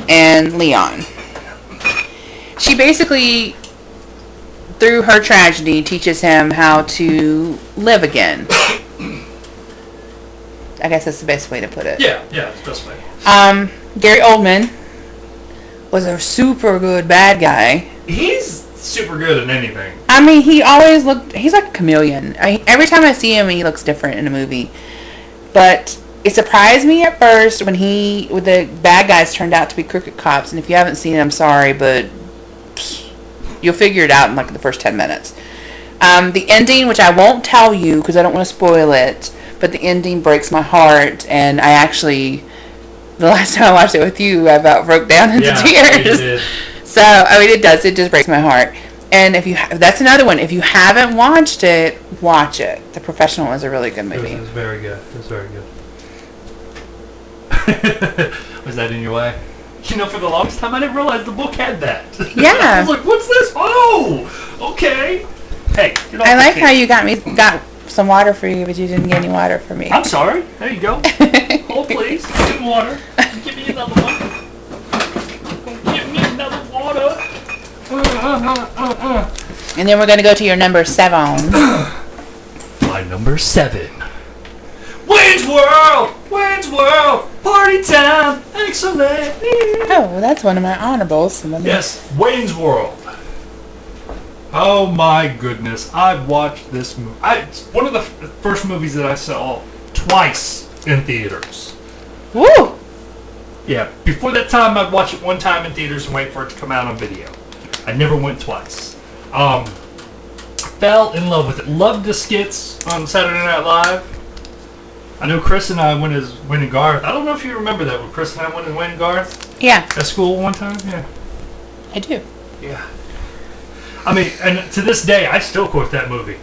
and Leon. She basically, through her tragedy, teaches him how to live again. I guess that's the best way to put it. Yeah, it's the best way. Gary Oldman was a super good bad guy. He's super good at anything. I mean, he's like a chameleon. Every time I see him, he looks different in a movie. But it surprised me at first when the bad guys turned out to be crooked cops. And if you haven't seen it, I'm sorry, but you'll figure it out in like the first 10 minutes. The ending, which I won't tell you because I don't want to spoil it, but the ending breaks my heart. And I actually, the last time I watched it with you, I about broke down into tears. You did. So, I mean, it does. It just breaks my heart. And that's another one. If you haven't watched it, watch it. The Professional is a really good movie. It was very good. Was that in your way? You know, for the longest time, I didn't realize the book had that. Yeah. I was like, what's this? Oh, okay. Hey, I like how you got some water for you, but you didn't get any water for me. I'm sorry. There you go. Hold, please. Give me water. Give me another one. Give me another water. And then we're going to go to your number 7. My number 7. Wayne's World! Party time! Excellent! Oh, that's one of my honorables. Yes, Wayne's World. Oh my goodness. I've watched this movie. It's one of the first movies that I saw twice in theaters. Woo! Yeah, before that time I'd watch it one time in theaters and wait for it to come out on video. I never went twice. Fell in love with it. Loved the skits on Saturday Night Live. I know Chris and I went as Wayne and Garth. I don't know if you remember that when Chris and I went as Wayne and Garth. Yeah. At school one time. Yeah. I do. Yeah. I mean, and to this day, I still quote that movie.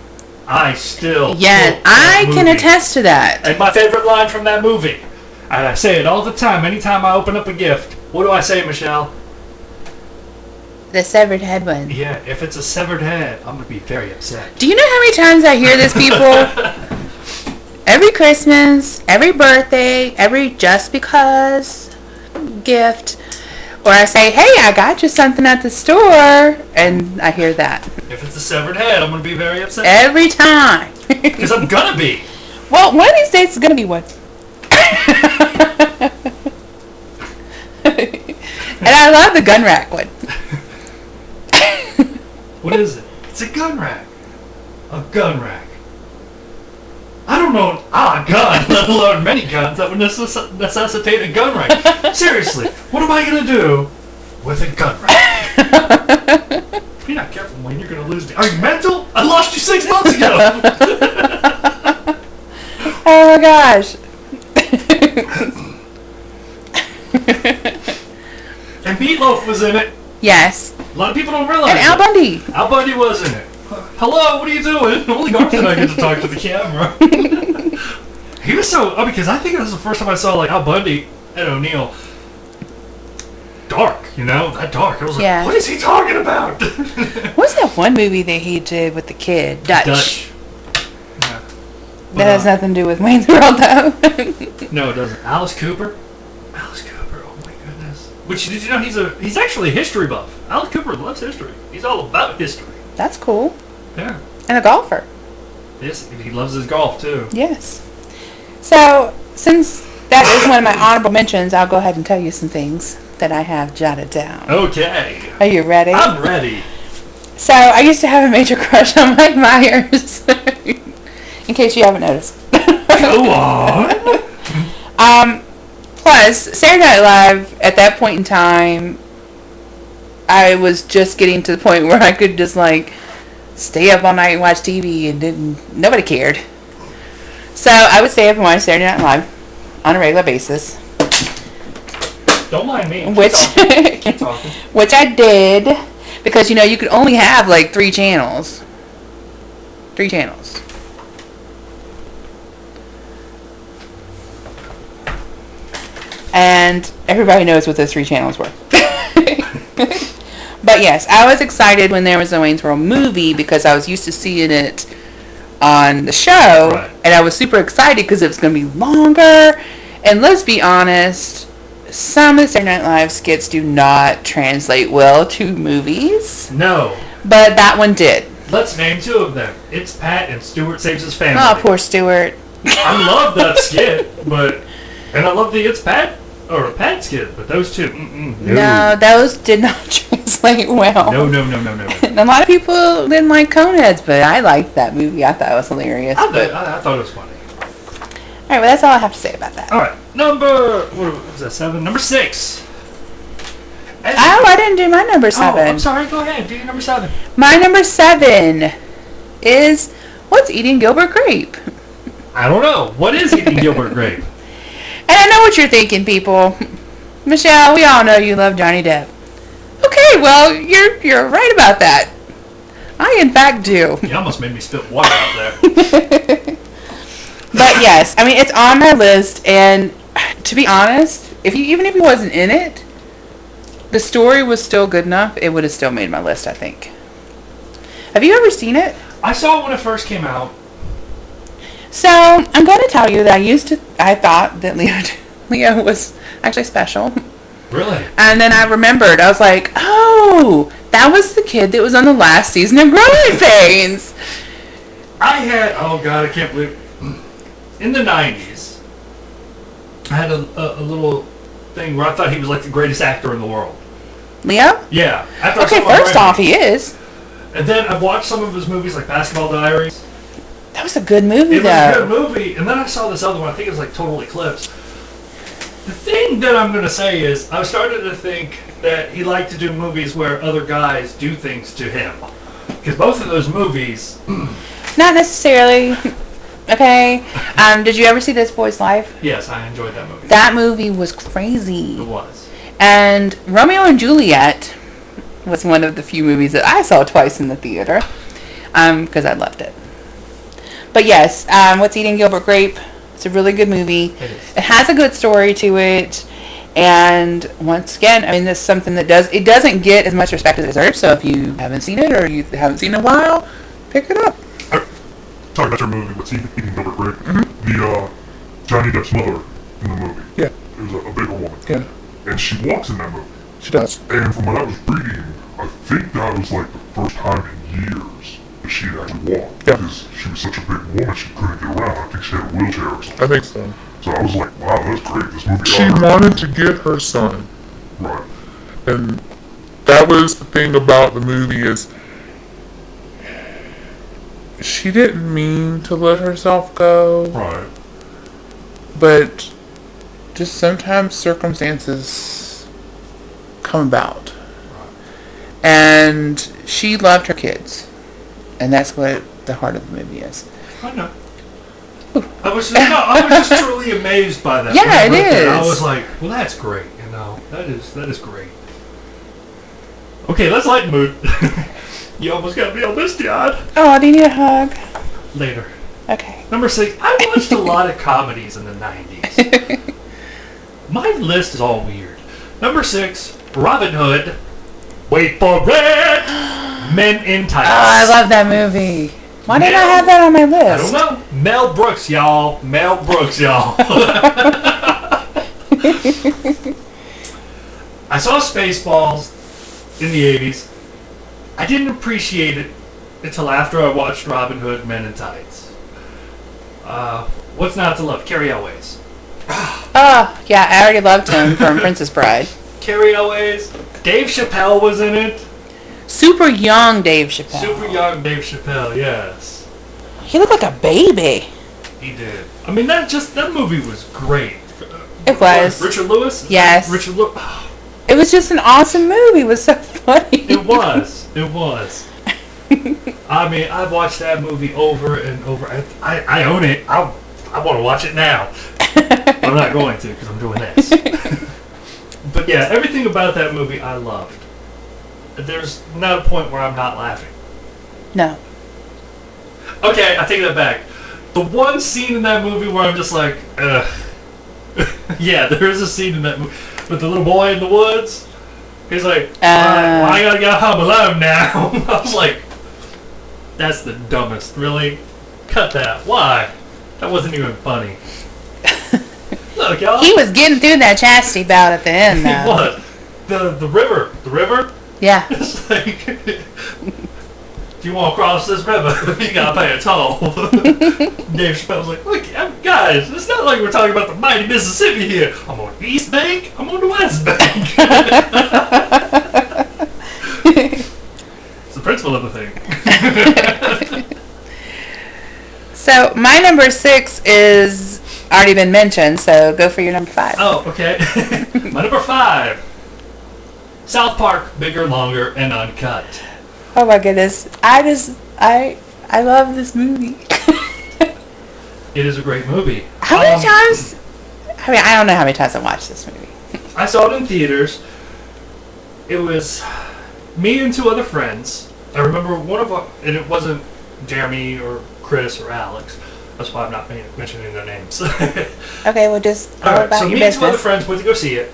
Yeah, I can attest to that. And my favorite line from that movie, and I say it all the time, anytime I open up a gift, what do I say, Michelle? The severed head one. Yeah, if it's a severed head, I'm going to be very upset. Do you know how many times I hear this, people? Every Christmas, every birthday, every just because gift. Or I say, hey, I got you something at the store. And I hear that. If it's a severed head, I'm going to be very upset. Every time. Because I'm going to be. Well, one of these days it's going to be one. And I love the gun rack one. What is it? It's a gun rack. A gun rack. I don't know a gun, let alone many guns that would necessitate a gun rack. Seriously, what am I going to do with a gun rack? If you're not careful, Wayne, you're going to lose me. Are you mental? I lost you 6 months ago. Oh my gosh. And Meatloaf was in it. Yes. A lot of people don't realize And Al Bundy. Al Bundy was in it. Hello, what are you doing? Only Garth and I get to talk to the camera. He was so... because I think it was the first time I saw, like, Al Bundy and O'Neill. Dark, you know? That dark. I was like, what is he talking about? What's that one movie that he did with the kid? Dutch. Yeah. That has nothing to do with Wayne's World, though. No, it doesn't. Alice Cooper? Alice Cooper, oh my goodness. Which, did you know he's actually a history buff? Alice Cooper loves history. He's all about history. That's cool. Yeah. And a golfer. Yes, he loves his golf, too. Yes. So, since that is one of my honorable mentions, I'll go ahead and tell you some things that I have jotted down. Okay. Are you ready? I'm ready. So, I used to have a major crush on Mike Myers. In case you haven't noticed. Go on. Plus, Saturday Night Live, at that point in time, I was just getting to the point where I could just, like, stay up all night and watch TV and nobody cared. So, I would stay up and watch Saturday Night Live on a regular basis. Don't mind me. Keep talking. Which I did, because, you know, you could only have, like, 3 channels. 3 channels. And everybody knows what those 3 channels were. But yes, I was excited when there was a Wayne's World movie because I was used to seeing it on the show. Right. And I was super excited because it was going to be longer. And let's be honest, some of the Saturday Night Live skits do not translate well to movies. No. But that one did. Let's name 2 of them. It's Pat and Stuart Saves His Family. Oh, poor Stuart. I love that skit, and I love the It's Pat or Pat skit, but those two, No, those did not translate well. No. And a lot of people didn't like Coneheads, but I liked that movie. I thought it was hilarious. I thought it was funny. All right, well, that's all I have to say about that. All right, what was that, 7? Number 6. I didn't do my number 7. Oh, I'm sorry. Go ahead. Do your number 7. My number 7 is What's Eating Gilbert Grape? I don't know. What is Eating Gilbert Grape? And I know what you're thinking, people. Michelle, we all know you love Johnny Depp. Okay, well, you're right about that. I, in fact, do. You almost made me spit water out there. But yes, I mean, it's on my list, and to be honest, even if he wasn't in it, the story was still good enough, it would have still made my list, I think. Have you ever seen it? I saw it when it first came out. So, I'm going to tell you that I thought that Leo was actually special. Really? And then I remembered, I was like, oh, that was the kid that was on the last season of Growing Pains. Oh God, I can't believe. In the 90s, I had a little thing where I thought he was like the greatest actor in the world. Leo? Yeah. Okay, first off, he is. And then I watched some of his movies like Basketball Diaries. That was a good movie, It was a good movie. And then I saw this other one, I think it was like Total Eclipse. The thing that I'm going to say is, I started to think that he liked to do movies where other guys do things to him. Because both of those movies... Not necessarily. Okay. Did you ever see This Boy's Life? Yes, I enjoyed that movie. That movie was crazy. It was. And Romeo and Juliet was one of the few movies that I saw twice in the theater. Because I loved it. But yes, What's Eating Gilbert Grape? It's a really good movie. It has a good story to it. And once again, I mean, this is something that doesn't get as much respect as it deserves. So if you haven't seen it or you haven't seen it in a while, pick it up. Talking about your movie, What's Eating Gilbert Grape, the Johnny Depp's mother in the movie. Yeah. It was a bigger woman. Yeah. And she walks in that movie. She does. And from what I was reading, I think that was like the first time in years that she had actually walked. Yeah. Because she was such a big woman, she couldn't get around. I think she had a wheelchair or something. I think so. So I was like, wow, that's great. This movie. She wanted to get her son. Right. And that was the thing about the movie is she didn't mean to let herself go. Right. But just sometimes circumstances come about. And she loved her kids. And that's what the heart of the movie is. I know. I was just truly amazed by that. Yeah, it is. I was like, well, that's great. You know, that is great. Okay, let's lighten the mood. You almost got me all misty-eyed. Oh, do you need a hug? Later. Okay. Number 6. I watched a lot of comedies in the 90s. My list is all weird. Number 6, Robin Hood. Wait for it! Men in Tights. Oh, I love that movie. Why didn't I have that on my list? I don't know. Mel Brooks, y'all. Mel Brooks, y'all. I saw Spaceballs in the 80s. I didn't appreciate it until after I watched Robin Hood, Men in Tights. What's not to love? Carrie Elways. Oh, yeah, I already loved him from Princess Bride. Carrie Elways. Dave Chappelle was in it. Super young Dave Chappelle. Super young Dave Chappelle, yes. He looked like a baby. He did. I mean, that movie was great. It was. Richard Lewis? Yes. Richard Lewis. It was just an awesome movie. It was so funny. It was. It was. I mean, I've watched that movie over and over. I own it. I want to watch it now. But I'm not going to because I'm doing this. But yeah, everything about that movie I loved. There's not a point where I'm not laughing. No. Okay, I take that back. The one scene in that movie where I'm just like, ugh. Yeah, there is a scene in that movie with the little boy in the woods. He's like, well, I gotta go home alone now. I was like, that's the dumbest. Really? Cut that. Why? That wasn't even funny. Look, y'all. He was getting through that chastity bout at the end, though. What? The river. The river? Yeah. It's like, if you want to cross this river, you gotta pay a toll. Dave Chappelle's like, look, guys, it's not like we're talking about the mighty Mississippi here. I'm on the East Bank, I'm on the West Bank. It's the principle of the thing. So my number 6 is already been mentioned, so go for your number 5. Oh, okay. My number 5. South Park, bigger, longer, and uncut. Oh my goodness. I love this movie. It is a great movie. How many times? I mean, I don't know how many times I watched this movie. I saw it in theaters. It was me and 2 other friends. I remember one of them, and it wasn't Jeremy or Chris or Alex. That's why I'm not mentioning their names. Okay, well, just go All right, about so your me and 2 other business. friends went to go see it.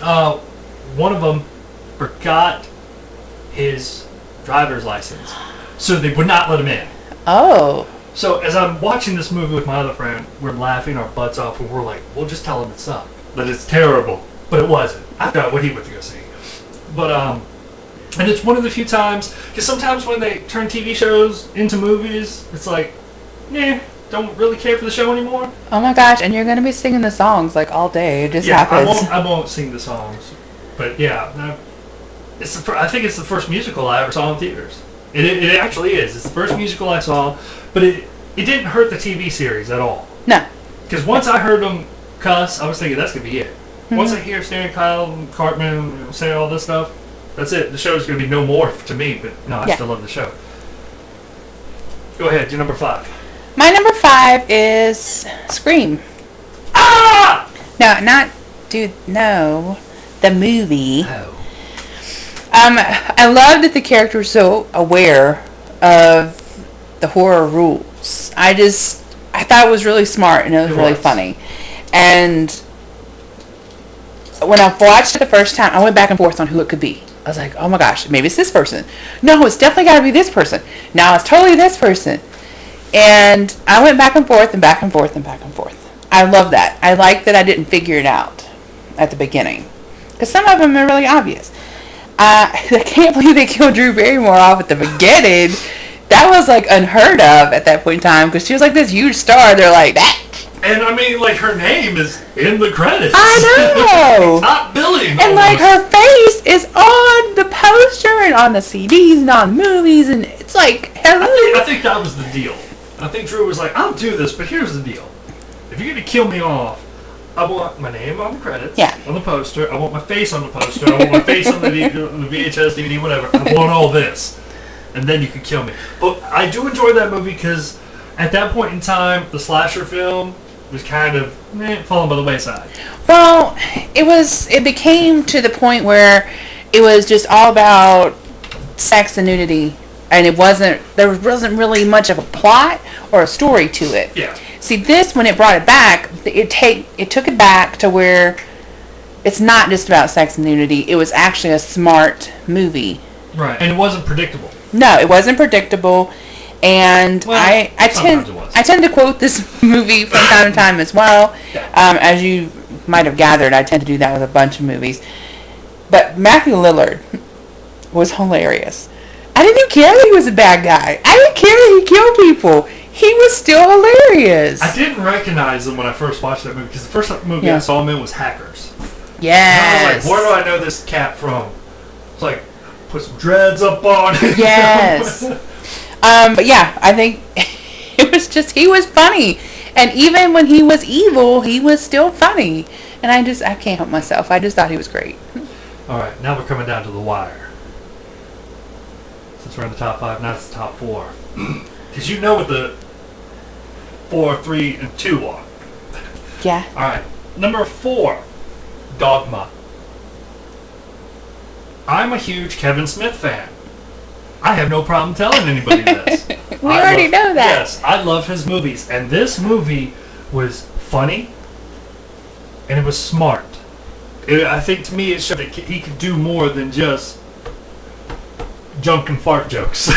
One of them forgot his driver's license, so they would not let him in. Oh. So as I'm watching this movie with my other friend, we're laughing our butts off, and we're like, we'll just tell him it sucked, that it's terrible. But it wasn't. I forgot what he went to go see. But, and it's one of the few times, because sometimes when they turn TV shows into movies, it's like, don't really care for the show anymore. Oh my gosh, and you're going to be singing the songs like all day. It just happens. I won't sing the songs. But yeah, I think it's the first musical I ever saw in theaters. It actually is. It's the first musical I saw, but it didn't hurt the TV series at all. No. Because once I heard them cuss, I was thinking that's going to be it. Once I hear Stan, Kyle, and Cartman say all this stuff, that's it. The show's going to be no more to me, but no, I still love the show. Go ahead, your number 5. My number 5 is Scream. Ah! No, the movie. Oh. I love that the character was so aware of the horror rules. I thought it was really smart and it was really funny. And when I watched it the first time, I went back and forth on who it could be. I was like, oh my gosh, maybe it's this person. No, it's definitely got to be this person. Now it's totally this person. And I went back and forth and back and forth and back and forth. I love that. I like that I didn't figure it out at the beginning. Because some of them are really obvious. I can't believe they killed Drew Barrymore off at the beginning. That was like unheard of at that point in time. Because she was like this huge star. They're like, that. And I mean, like, her name is in the credits. I know. Top billing. And like her face is on the poster and on the CDs and on movies. And it's like, hello. I think that was the deal. I think Drew was like, I'll do this, but here's the deal. If you're going to kill me off, I want my name on the credits, on the poster. I want my face on the poster. I want my face on the VHS, DVD, whatever. I want all this. And then you can kill me. But I do enjoy that movie because at that point in time, the slasher film was kind of falling by the wayside. Well, it became to the point where it was just all about sex and nudity. And there wasn't really much of a plot or a story to it. Yeah. See, this, when it brought it back, it took it back to where it's not just about sex and nudity. It was actually a smart movie. Right. And it wasn't predictable. No, it wasn't predictable. And I tend to quote this movie from time to time as well. Yeah. As you might have gathered, I tend to do that with a bunch of movies. But Matthew Lillard was hilarious. I didn't care that he was a bad guy. I didn't care that he killed people. He was still hilarious. I didn't recognize him when I first watched that movie because the first movie I saw him in was Hackers. Yes. And I was like, where do I know this cat from? It's like, put some dreads up on it. Yes. But yeah, I think it was just, he was funny. And even when he was evil, he was still funny. And I can't help myself. I just thought he was great. All right, now we're coming down to the wire. Since we're in the top 5, now it's the top 4. Because you know what the 4, 3, and 2 are. Yeah. All right, number 4, Dogma. I'm a huge Kevin Smith fan. I have no problem telling anybody this. We already know that. Yes, I love his movies. And this movie was funny, and it was smart. I think to me it showed that he could do more than just junk and fart jokes.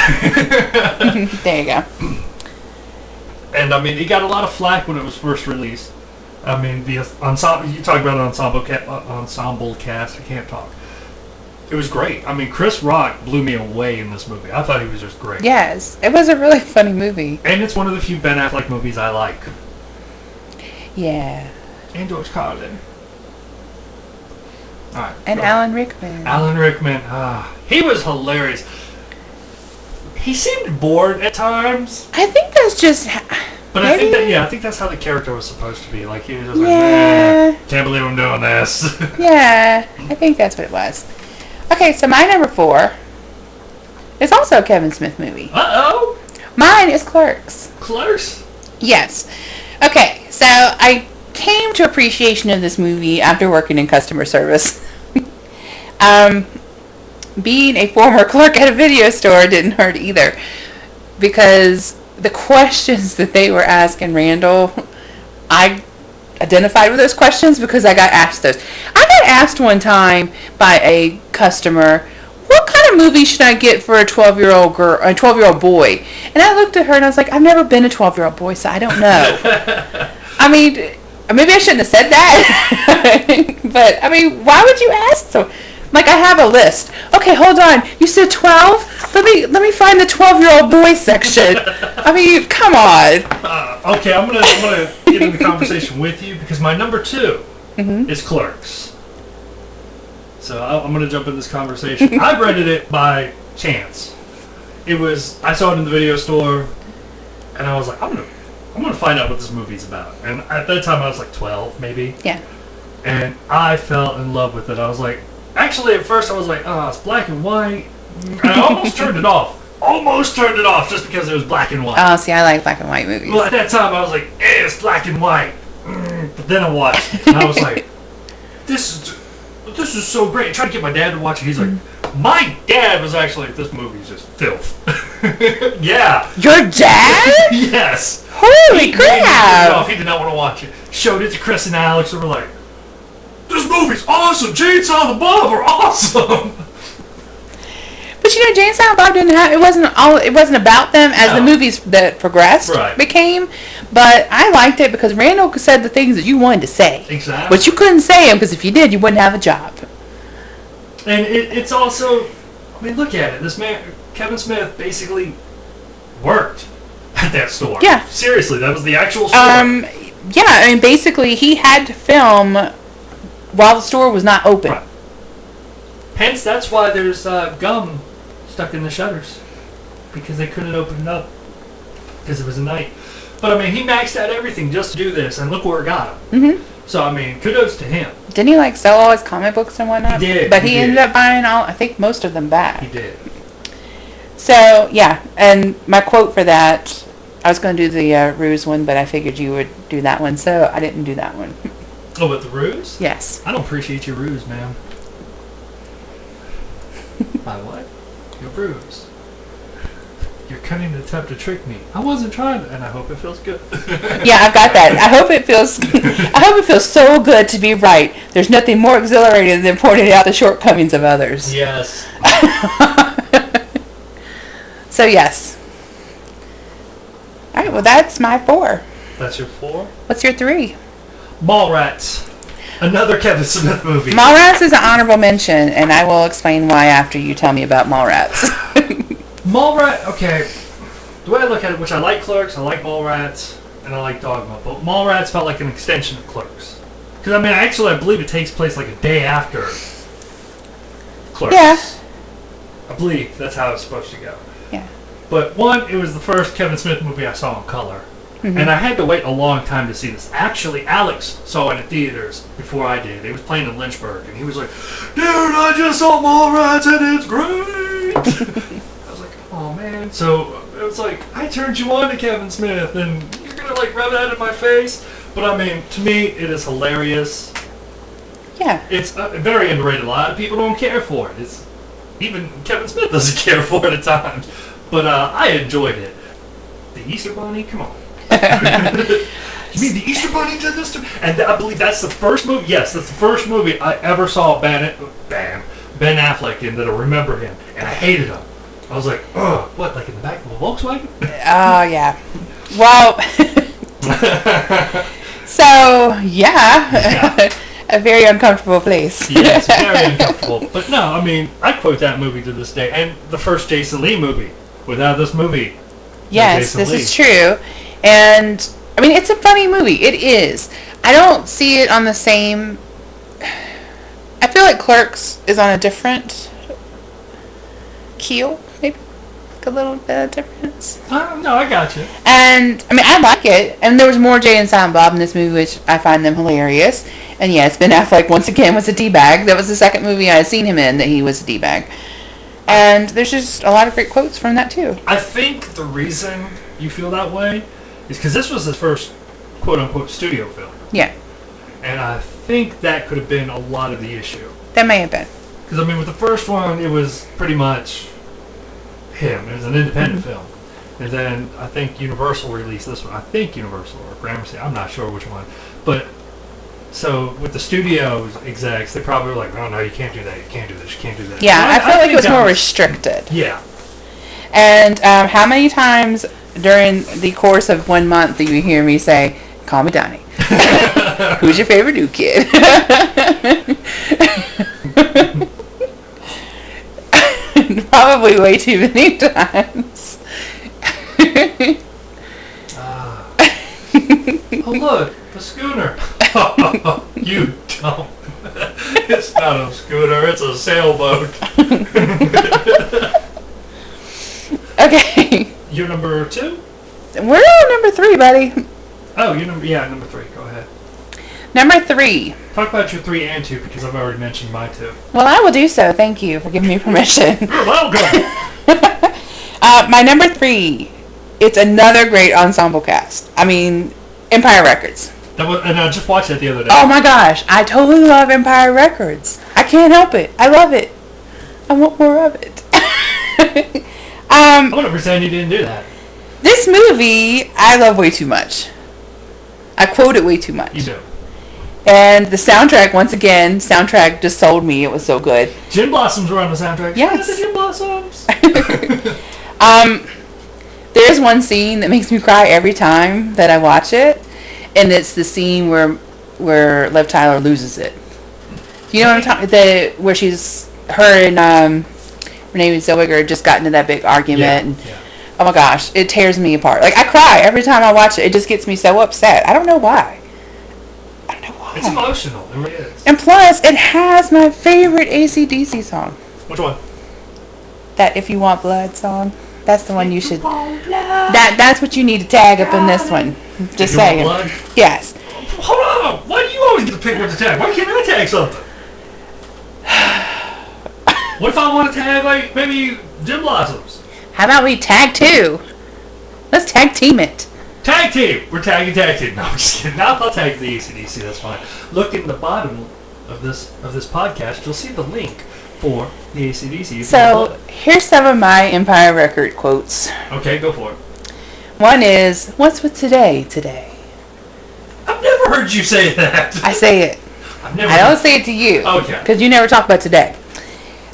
There you go. And I mean, he got a lot of flack when it was first released. I mean, the ensemble, you talk about an ensemble cast, I can't talk. It was great. I mean, Chris Rock blew me away in this movie. I thought he was just great. Yes, it was a really funny movie. And it's one of the few Ben Affleck movies I like. Yeah. And George Carlin. All right. And Alan Rickman. Alan Rickman. He was hilarious. He seemed bored at times. I think that's just... But maybe? I think that's how the character was supposed to be. Like, he was just Yeah. like, can't believe I'm doing this. Yeah, I think that's what it was. Okay, so my number 4 is also a Kevin Smith movie. Uh-oh. Mine is Clerks. Close. Yes. Okay, so I came to appreciation of this movie after working in customer service. Being a former clerk at a video store didn't hurt either, because the questions that they were asking Randall, I identified with those questions because I got asked those. I got asked one time by a customer, what kind of movie should I get for a 12-year-old girl, a 12-year-old boy? And I looked at her and I was like, I've never been a 12-year-old boy, so I don't know. I mean, maybe I shouldn't have said that. But, I mean, why would you ask so? Like, I have a list. Okay, hold on. You said 12? Let me find the 12-year-old boy section. I mean, come on. Okay, I'm gonna get in the conversation with you because my number 2 is Clerks. So I'm gonna jump in this conversation. I rented it by chance. I saw it in the video store, and I was like, I'm gonna find out what this movie's about. And at that time, I was like 12, maybe. Yeah. And I fell in love with it. I was like, actually, at first I was like, oh, it's black and white. And I almost turned it off. Almost turned it off just because it was black and white. Oh, see, I like black and white movies. Well, at that time, I was like, it's black and white. But then I watched it, and I was like, this is so great. I tried to get my dad to watch it. He's like, my dad was actually like, this movie's just filth. Yeah. Your dad? Yes. Holy crap. He did not want to watch it. Showed it to Chris and Alex, and we're like, this movie's awesome. Jane Silent Bob are awesome. But you know, Jane Silent Bob didn't have. It wasn't about them as the movies that progressed became. But I liked it because Randall said the things that you wanted to say. Exactly. But you couldn't say them because if you did, you wouldn't have a job. And it's also, I mean, look at it. This man, Kevin Smith, basically worked at that store. Yeah. Seriously, that was the actual store. Yeah, I mean, basically, he had to film while the store was not open. Right. Hence, that's why there's gum stuck in the shutters, because they couldn't open it up because it was a night. But I mean, he maxed out everything just to do this, and look where it got him. Mm-hmm. So I mean, kudos to him. Didn't he like sell all his comic books and whatnot? He did. But he ended up buying I think most of them back. He did. So yeah, and my quote for that, I was going to do the Ruse one, but I figured you would do that one, so I didn't do that one. Oh, but the ruse? Yes. I don't appreciate your ruse, ma'am. My what? Your ruse. You're cunning attempt to trick me. I wasn't trying to, and I hope it feels good. Yeah, I've got that. I hope it feels so good to be right. There's nothing more exhilarating than pointing out the shortcomings of others. Yes. So yes. All right. Well, that's my 4. That's your 4? What's your 3? Mallrats. Another Kevin Smith movie. Mallrats is an honorable mention, and I will explain why after you tell me about Mallrats. Mallrats, okay. The way I look at it, which I like Clerks, I like Mallrats, and I like Dogma, but Mallrats felt like an extension of Clerks. Because, I mean, actually, I believe it takes place like a day after Clerks. Yeah. I believe that's how it's supposed to go. Yeah. But, one, it was the first Kevin Smith movie I saw in color. Mm-hmm. And I had to wait a long time to see this. Actually, Alex saw it in theaters before I did. It was playing in Lynchburg, and he was like, dude, I just saw Mallrats, and it's great! I was like, oh, man. So, it was like, I turned you on to Kevin Smith, and you're going to, like, rub that in my face? But, I mean, to me, it is hilarious. Yeah. It's very underrated. A lot of people don't care for it. Even Kevin Smith doesn't care for it at times. But I enjoyed it. The Easter Bunny? Come on. You mean the Easter Bunny did this to me? And I believe that's the first movie. Yes, that's the first movie I ever saw Ben Affleck in that I remember him, and I hated him. I was like, ugh, what? Like in the back of a Volkswagen? Oh yeah. Well. So yeah. A very uncomfortable place. Yes, very uncomfortable. But no, I mean, I quote that movie to this day. And the first Jason Lee movie. Without this movie. Yes, Jason this Lee. is true. And, I mean, it's a funny movie. It is. I don't see it on the same... I feel like Clerks is on a different keel, maybe. Like a little bit of difference. No, I got you. And, I mean, I like it. And there was more Jay and Silent Bob in this movie, which I find them hilarious. And yes, Ben Affleck, once again, was a D-bag. That was the second movie I had seen him in that he was a D-bag. And there's just a lot of great quotes from that, too. I think the reason you feel that way is because this was his first quote-unquote studio film. Yeah, And I think that could have been a lot of the issue. that may have been. Because, I mean, with the first one, it was pretty much him. It was an independent film. And then I think Universal released this one. I think Universal or Gramercy. I'm not sure which one. But, so with the studio execs, they probably were like, oh, no, you can't do that. You can't do this. You can't do that. Yeah, So I feel like think it was that more restricted. Yeah. And how many times during the course of 1 month do you hear me say, call me Donnie? Who's your favorite new kid? Probably way too many times. Oh, look, a schooner. You don't. It's not a schooner, it's a sailboat. Okay. You're number 2? We're on number 3, buddy. Oh, you're number 3. Go ahead. Number 3. Talk about your 3 and 2 because I've already mentioned my 2. Well, I will do so. Thank you for giving me permission. You're welcome. My number 3. It's another great ensemble cast. I mean, Empire Records. And I just watched that the other day. Oh my gosh, I totally love Empire Records. I can't help it. I love it. I want more of it. I want to pretend you didn't do that. This movie, I love way too much. I quote it way too much. You do. And the soundtrack, once again, soundtrack just sold me. It was so good. Gin Blossoms were on the soundtrack. Yes. The Gin Blossoms. There's one scene that makes me cry every time that I watch it, and it's the scene where Liv Tyler loses it. You know what I'm talking? Where her and Renee Zellweger just got into that big argument. Yeah. Oh my gosh, it tears me apart. Like, I cry every time I watch it. It just gets me so upset. I don't know why. It's emotional. It really is. And plus, it has my favorite AC/DC song. Which one? That If You Want Blood song. That's the one you should... That's what you need to tag up in this one. Just saying. Blood? Yes. Hold on. Why do you always get to pick what to tag? Why can't I tag something? What if I want to tag, like, maybe Gin Blossoms? How about we tag 2? Let's tag team it. Tag team! We're tagging tag team. No, I'm just kidding. I'll tag the AC/DC, that's fine. Look in the bottom of this podcast, you'll see the link for the AC/DC. So, here's some of my Empire Record quotes. Okay, go for it. One is, what's with today? I've never heard you say that. I say it. I've never I don't say it to you. Okay. Because you never talk about today.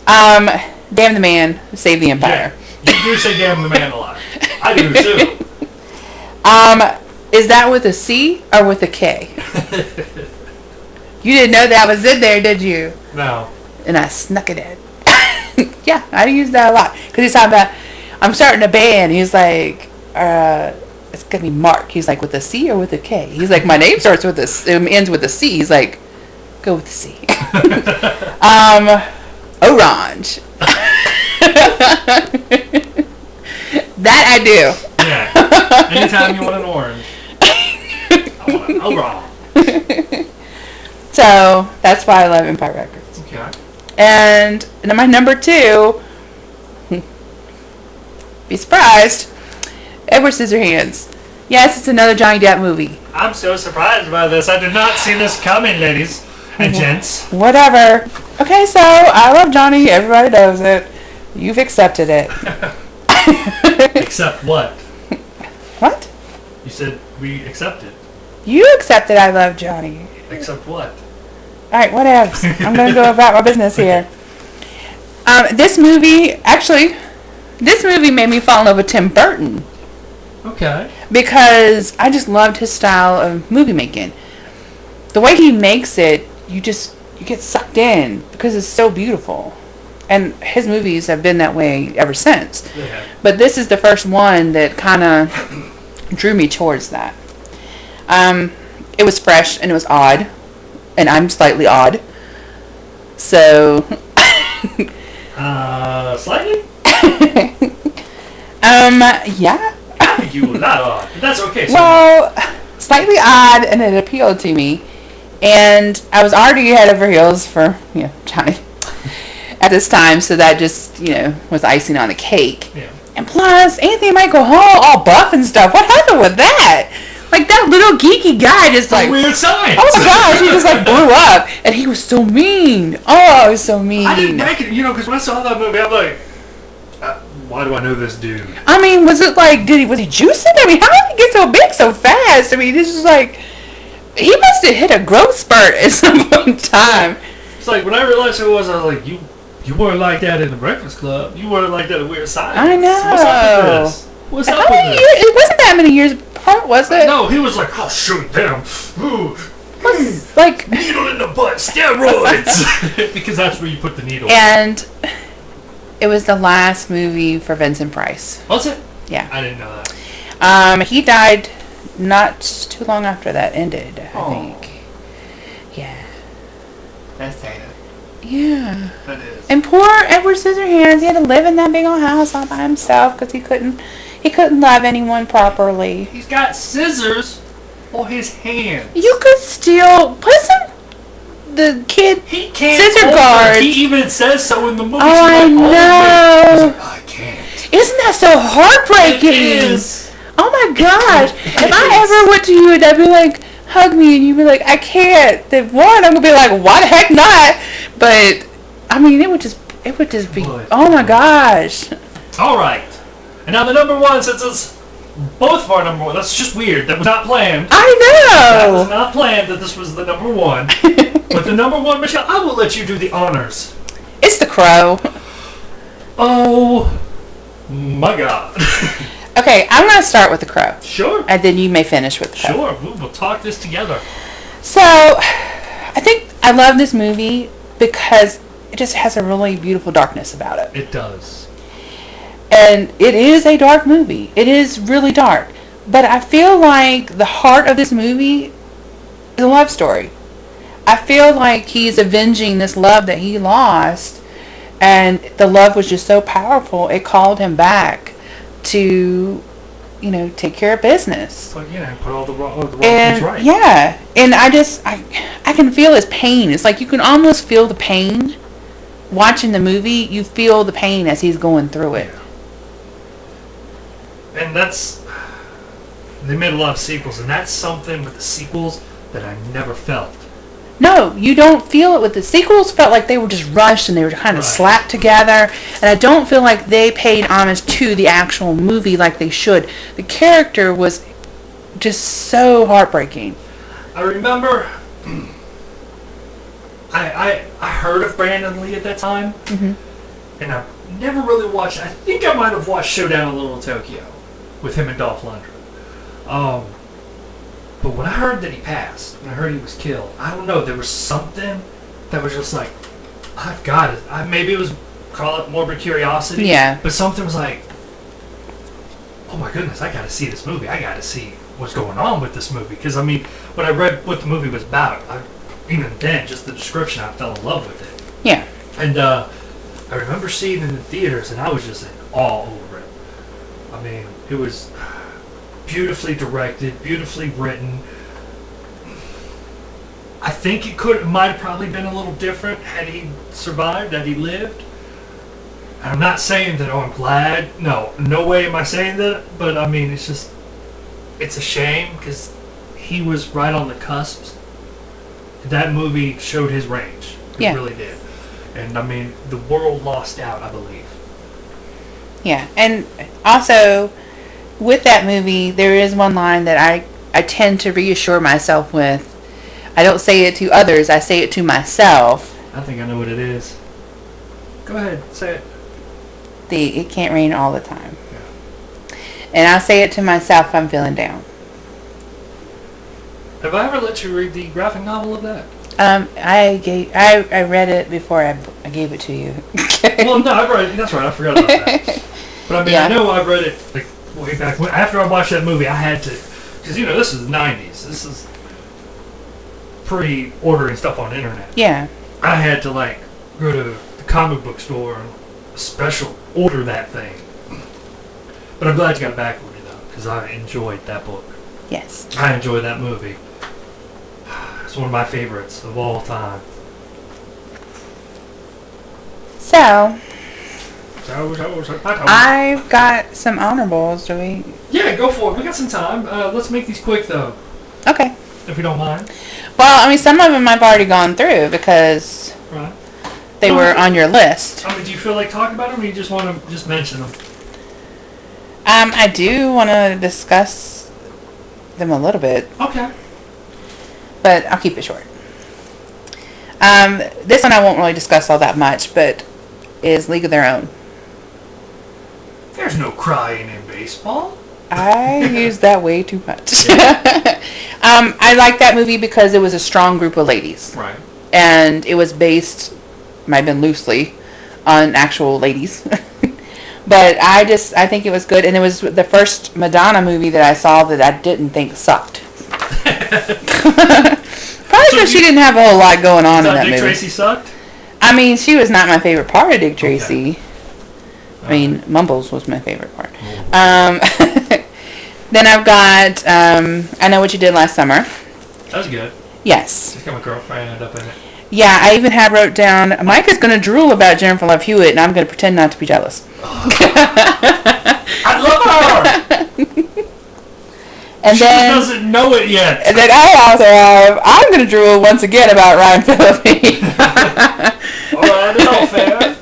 Damn the man, save the empire. Yeah, you do say damn the man a lot. I do too. Is that with a C or with a K? You didn't know that was in there, did you? No. And I snuck it in. Yeah, I use that a lot. Because he's talking about, I'm starting a band. He's like, it's going to be Mark. He's like, with a C or with a K? He's like, my name starts with a, ends with a C. He's like, go with the C. Orange. That I do. Yeah. Anytime you want an orange. I want an orange. So, that's why I love Empire Records. Okay. And my number 2, be surprised, Edward Scissorhands. Yes, it's another Johnny Depp movie. I'm so surprised by this. I did not see this coming, ladies and gents. Whatever. Okay, so I love Johnny. Everybody knows it. You've accepted it. Except what? What? You said we accepted. You accepted I love Johnny. Except what? Alright, what else? I'm going to go about my business here. This movie made me fall in love with Tim Burton. Okay. Because I just loved his style of movie making. The way he makes it, you get sucked in because it's so beautiful. And his movies have been that way ever since. Yeah. But this is the first one that kind of drew me towards that. It was fresh and it was odd. And I'm slightly odd. So... Slightly? Yeah. You were not odd. But that's okay. Well, slightly odd, and it appealed to me. And I was already head over heels for, Johnny at this time, so that just, was icing on the cake. Yeah. And plus, Anthony Michael Hall, all buff and stuff. What happened with that? Like, that little geeky guy just, like... Weird science. Oh, my gosh, he just, like, blew up. And he was so mean. Oh, he was so mean. I didn't make it, because when I saw that movie, I'm like, why do I know this dude? I mean, was it like, was he juicing? I mean, how did he get so big so fast? I mean, it's just like, he must have hit a growth spurt at some point in time. It's like, when I realized who it was, I was like, you weren't like that in the Breakfast Club. You weren't like that in Weird Science. I know. What's up with this? What's up with this? It wasn't that many years apart, was it? No, he was like, I'll shoot them. Ooh. Like, Needle in the butt, steroids. Because that's where you put the needle. And it was the last movie for Vincent Price. Was it? Yeah. I didn't know that. He died not too long after that ended, I think. Yeah. That's sad. Yeah. That is. And poor Edward Scissorhands, he had to live in that big old house all by himself because he couldn't love anyone properly. He's got scissors for his hands. You could still listen. The kid, He can't. scissor guards. He even says so in the movie. Oh, I know. He's like, I can't. Isn't that so heartbreaking? It is. Oh my gosh! If I ever went to you and I'd be like, hug me, and you'd be like, I can't. Then one, I'm gonna be like, why the heck not? But I mean, it would just be. Oh my gosh! All right. And now the number one, since it's both of our number one. That's just weird. That was not planned. That was I know. not planned that this was the number one. But the number one, Michelle, I will let you do the honors. It's The Crow. Oh my God. Okay, I'm gonna start with The Crow. Sure. And then you may finish with The Crow. Sure. We'll talk this together. So, I think I love this movie because it just has a really beautiful darkness about it. It does. And it is a dark movie. It is really dark. But I feel like the heart of this movie is a love story. I feel like he's avenging this love that he lost. And the love was just so powerful, it called him back to, take care of business. But, put all the wrong things right. Yeah. And I can feel his pain. It's like you can almost feel the pain. Watching the movie, you feel the pain as he's going through it. Yeah. And they made a lot of sequels, and that's something with the sequels that I never felt. No, you don't feel it with the sequels. Felt like they were just rushed and they were kind of slapped together. And I don't feel like they paid homage to the actual movie like they should. The character was just so heartbreaking. I remember I heard of Brandon Lee at that time, and I never really watched. I think I might have watched Showdown in Little Tokyo with him and Dolph Lundgren. But when I heard that he passed, when I heard he was killed, I don't know, there was something that was just like, I've got it. Maybe it was, call it morbid curiosity. Yeah. But something was like, oh my goodness, I gotta see this movie. I gotta see what's going on with this movie. Because, when I read what the movie was about, even then, just the description, I fell in love with it. Yeah. And I remember seeing it in the theaters, and I was just in awe over it. It was beautifully directed, beautifully written. I think it might have probably been a little different had he survived, had he lived. And I'm not saying that, I'm glad. No way am I saying that. But, it's a shame because he was right on the cusp. That movie showed his range. It really did. And, the world lost out, I believe. Yeah. And also, with that movie, there is one line that I tend to reassure myself with. I don't say it to others, I say it to myself. I think I know what it is. Go ahead, say it. It can't rain all the time. Yeah. And I say it to myself if I'm feeling down. Have I ever let you read the graphic novel of that? I read it before I gave it to you. Well, no, I read it. That's right. I forgot about that. But I mean, I know I read it like way back after I watched that movie. I had to, because this is the '90s. This is pre-ordering stuff on the internet. Yeah. I had to like go to the comic book store and special order that thing. But I'm glad you got it back with me though, because I enjoyed that book. Yes. I enjoyed that movie. It's one of my favorites of all time. So, I've got some honorables, do we? Yeah, go for it. We got some time. Let's make these quick though. Okay. If you don't mind. Well, I mean, some of them I've already gone through because they were on your list. I mean, do you feel like talking about them, or you just want to just mention them? I do want to discuss them a little bit. Okay. But I'll keep it short. This one I won't really discuss all that much, but is League of Their Own. There's no crying in baseball. I use that way too much. I like that movie because it was a strong group of ladies. Right. And it was based, might have been loosely, on actual ladies. But I think it was good. And it was the first Madonna movie that I saw that I didn't think sucked. Probably because she didn't have a whole lot going on in that Dick movie. Tracy sucked? I mean, she was not my favorite part of Dick Tracy. Okay. I mean, Mumbles was my favorite part. Then I've got I Know What You Did Last Summer. That was good. Yes. I got my girlfriend up in it. Yeah, I even had wrote down, Mike is going to drool about Jennifer Love Hewitt, and I'm going to pretend not to be jealous. I love her! And she then, doesn't know it yet. And then I also have, I'm going to drool once again about Ryan Phillippe. Alright, it's all fair.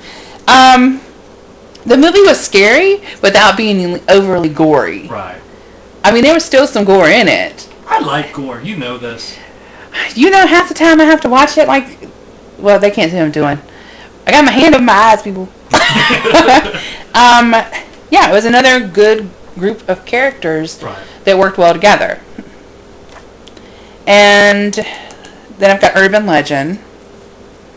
The movie was scary without being overly gory. Right. I mean, there was still some gore in it. I like gore. You know this. You know, half the time I have to watch it like... Well, they can't see what I'm doing. I got my hand over my eyes, people. Yeah, it was another good group of characters that worked well together. And then I've got Urban Legend.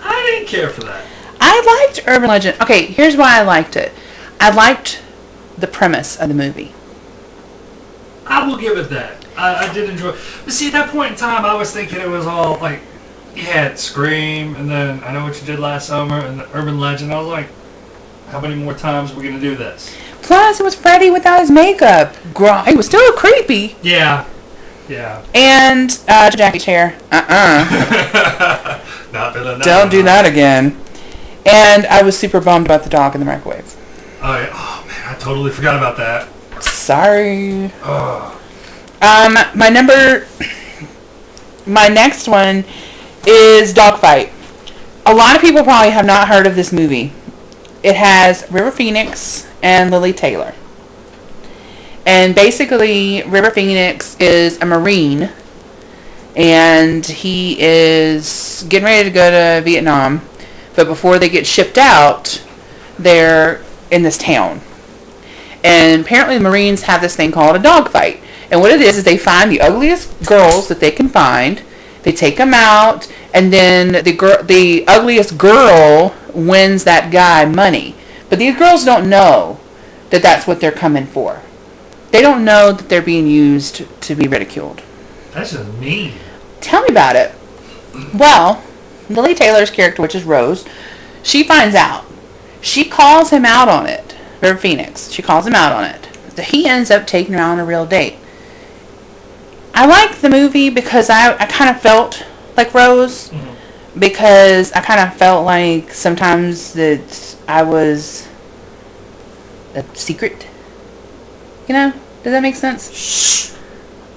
I didn't care for that. I liked Urban Legend. Okay, here's why I liked it. I liked the premise of the movie. I will give it that. I did enjoy it. But see, at that point in time, I was thinking it was all like, you had Scream, and then I Know What You Did Last Summer, and the Urban Legend. I was like, how many more times are we going to do this? Plus, it was Freddy without his makeup. He was still creepy. Yeah. Yeah. And Jackie's hair. Don't do that again. And I was super bummed about the dog in the microwave. Oh, yeah. Oh man, I totally forgot about that. Sorry. Oh. My next one is Dogfight. A lot of people probably have not heard of this movie. It has River Phoenix and Lily Taylor. And basically, River Phoenix is a Marine, and he is getting ready to go to Vietnam. But before they get shipped out, they're in this town. And apparently the Marines have this thing called a dogfight. And what it is they find the ugliest girls that they can find. They take them out, and then the ugliest girl wins that guy money. But these girls don't know that that's what they're coming for. They don't know that they're being used to be ridiculed. That's just mean. Tell me about it. Well, Lily Taylor's character, which is Rose, she finds out. She calls him out on it. River Phoenix. She calls him out on it. So he ends up taking her on a real date. I like the movie because I kind of felt like Rose. Mm-hmm. Because I kind of felt like sometimes that I was a secret. You know? Does that make sense? Shh.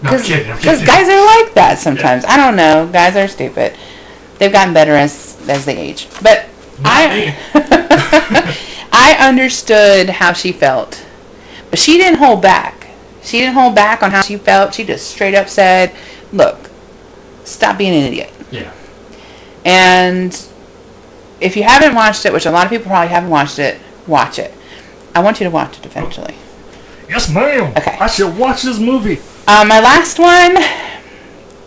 No, I'm kidding. Because guys are like that sometimes. Yeah. I don't know. Guys are stupid. They've gotten better as they age. But I understood how she felt. But she didn't hold back. She didn't hold back on how she felt. She just straight up said, look, stop being an idiot. Yeah. And if you haven't watched it, which a lot of people probably haven't watched it, watch it. I want you to watch it eventually. Yes, ma'am. Okay. I should watch this movie. My last one,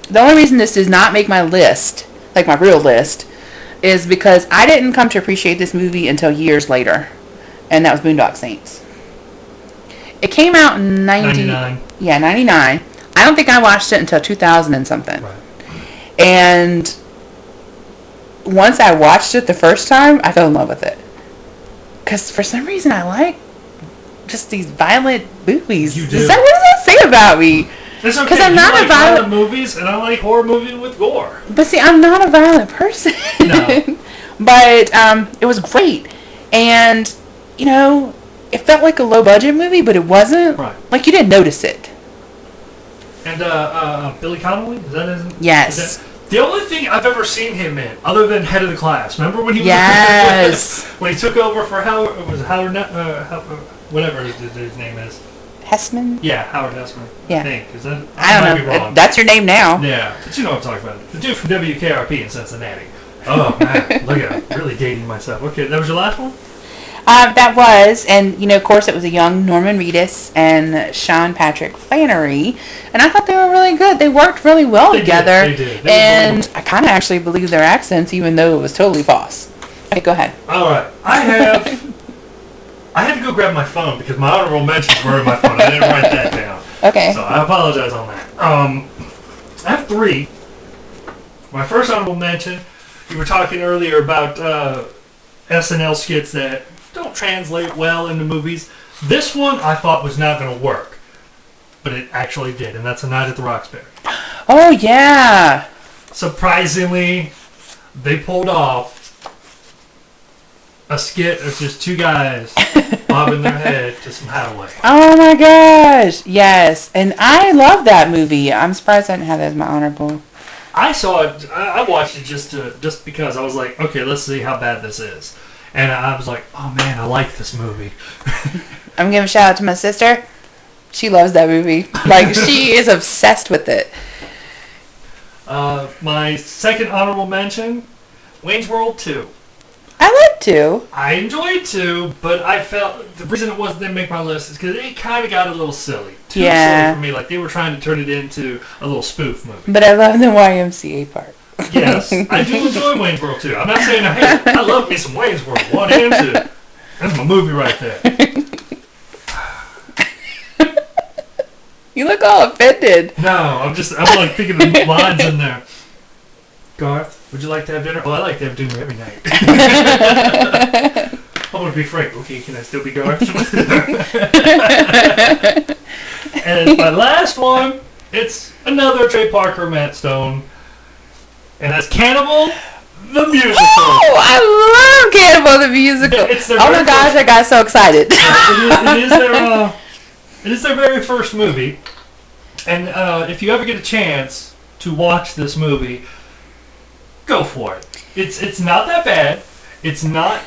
the only reason this does not make my list, like my real list, is because I didn't come to appreciate this movie until years later, and that was Boondock Saints. It came out in 99. Yeah, 99. I don't think I watched it until 2000 and something. Right. And once I watched it the first time, I fell in love with it. Because for some reason I like just these violent movies. You do. What does that say about me? It's okay. 'Cause I'm not like a violent movies, and I like horror movies with gore. But see, I'm not a violent person. No. But it was great. And, you know, it felt like a low-budget movie, but it wasn't. Right. Like, you didn't notice it. And Billy Connolly? Is that his? Yes. Is that, the only thing I've ever seen him in, other than Head of the Class, remember when he was Yes. when he took over for Howard? Was it Howard? Whatever his name is. Hessman? Yeah, Howard Hessman. Yeah. I think. Is that? I might don't be know. wrong. That's your name now. Yeah, but you know what I'm talking about. The dude from WKRP in Cincinnati. Oh man, look at it. Really dating myself. Okay, that was your last one? That was, and you know, of course, it was a young Norman Reedus and Sean Patrick Flannery, and I thought they were really good. They worked really well together. They did. And I kind of actually believe their accents, even though it was totally false. Okay, go ahead. All right, I had to go grab my phone because my honorable mentions were in my phone. I didn't write that down. Okay. So I apologize on that. I have 3. My first honorable mention, you were talking earlier about SNL skits that don't translate well into movies. This one I thought was not going to work, but it actually did, and that's A Night at the Roxbury. Oh yeah. Surprisingly, they pulled off a skit of just 2 guys bobbing their head to some Hathaway. Oh my gosh. Yes, and I love that movie. I'm surprised I didn't have that as my honorable. I saw it. I watched it just because I was like, okay, let's see how bad this is. And I was like, oh man, I like this movie. I'm giving a shout out to my sister. She loves that movie. Like, she is obsessed with it. My second honorable mention, Wayne's World 2. I like to. I enjoyed 2, but I felt the reason it didn't make my list is because it kind of got a little silly. Too silly for me. Like they were trying to turn it into a little spoof movie. But I love the YMCA part. Yes, I do enjoy Wayne's World 2. I'm not saying I hate it. I love me some Wayne's World 1 and 2. That's my movie right there. You look all offended. No, I'm like thinking the lines in there. Garth, would you like to have dinner? Well, I like to have dinner every night. I want to be frank. Okay, can I still be Garth? And my last one, it's another Trey Parker, Matt Stone. And that's Cannibal, the musical. Oh, I love Cannibal the musical. Oh my gosh, I got so excited. It is their very first movie. And if you ever get a chance to watch this movie, go for it. It's not that bad. It's not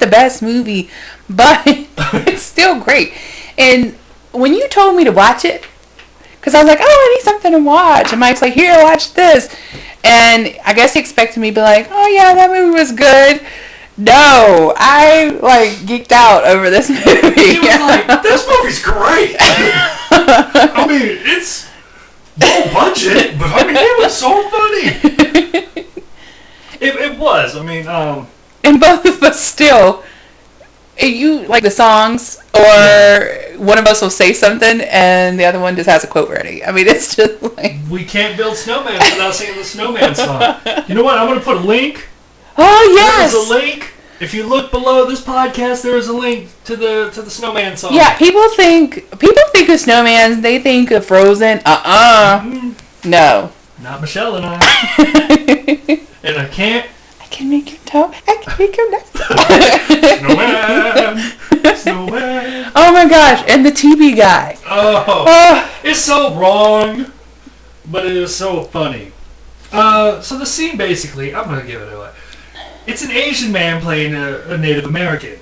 the best movie, but it's still great. And when you told me to watch it, because I was like, oh, I need something to watch. And Mike's like, here, watch this. And I guess he expected me to be like, oh yeah, that movie was good. No, I like geeked out over this movie. He was like, this movie's great. I mean, it's low budget, but I mean, it was so funny. It was. I mean, and both of us still, you like the songs, or one of us will say something and the other one just has a quote ready. I mean, it's just like, we can't build snowmen without singing the snowman song. You know what? I'm going to put a link. Oh yes, there's a link. If you look below this podcast, there is a link to the snowman song. Yeah, people think of snowmans. They think of Frozen. Mm-hmm. No. Not Michelle and I. And I can't. I can make your toe. I can make your neck. Snowman. Oh my gosh! And the TV guy. Oh, it's so wrong, but it is so funny. So the scene basically, I'm gonna give it away. It's an Asian man playing a Native American,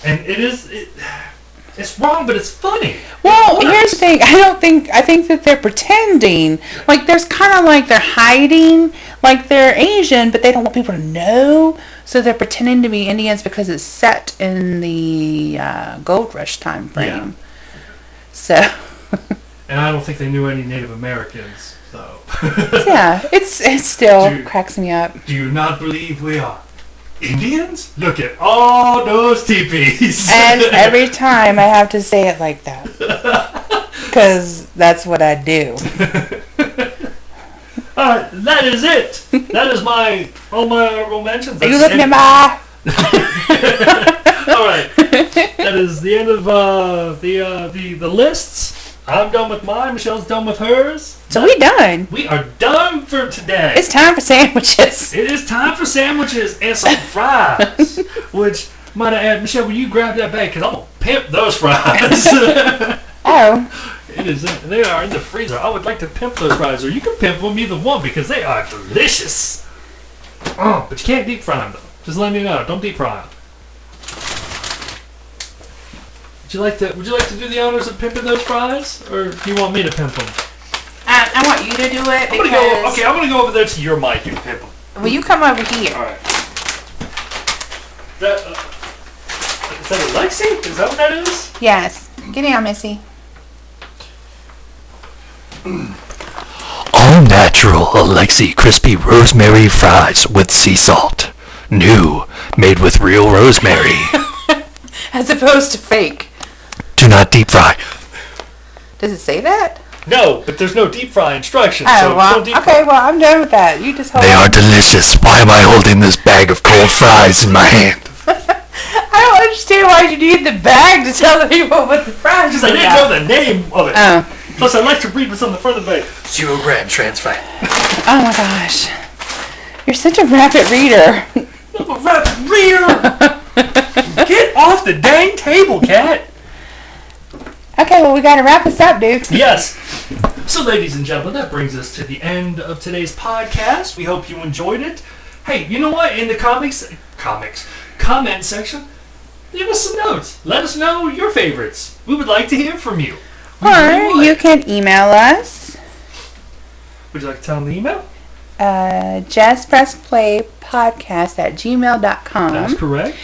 and it's wrong, but it's funny. Well, here's the thing. I think that they're pretending. Like, there's kind of like they're hiding, like they're Asian, but they don't want people to know, so they're pretending to be Indians because it's set in the gold rush time frame. Yeah. So. And I don't think they knew any Native Americans. So. Yeah, it still Dude. cracks me up. Do you not believe we are Indians? Look at all those teepees. And every time I have to say it like that. Because that's what I do. Alright, that is it. That is all my honorable mentions. Are you looking at my... Alright. That is the end of the lists. I'm done with mine. Michelle's done with hers. So we done. We are done for today. It's time for sandwiches. It is time for sandwiches and some fries. Which, might I add, Michelle, will you grab that bag? Because I'm going to pimp those fries. Oh. They are in the freezer. I would like to pimp those fries. Or you can pimp them either one because they are delicious. Oh, but you can't deep fry them, though. Just letting you know. Don't deep fry them. Would you like to do the honors of pimping those fries? Or do you want me to pimp them? I want you to do it because... I'm going to go over there to your mic and pimp them. Well, you come over here. Alright. Is that a Lexi? Is that what that is? Yes. Get down, Missy. All natural Alexi crispy rosemary fries with sea salt. New, made with real rosemary. As opposed to fake. Do not deep fry. Does it say that? No, but there's no deep fry instructions. Oh, so well, don't deep okay, fry. well, I'm done with that. You just hold They on. are delicious. Why am I holding this bag of cold fries in my hand? I don't understand why you need the bag to tell the people what the fries Because I are didn't know the name of it. Oh. Plus, I like to read what's on the front of the bag. 0 grams trans fat. Oh my gosh. You're such a rapid reader. I'm a rapid reader. Get off the dang table, cat. Okay, well, we gotta wrap this up, dude. Yes. So, ladies and gentlemen, that brings us to the end of today's podcast. We hope you enjoyed it. Hey, you know what? In the comment section, leave us some notes. Let us know your favorites. We would like to hear from you. We Or really would. you can email us. Would you like to tell them the email? JustPressPlayPodcast@gmail.com. That's correct.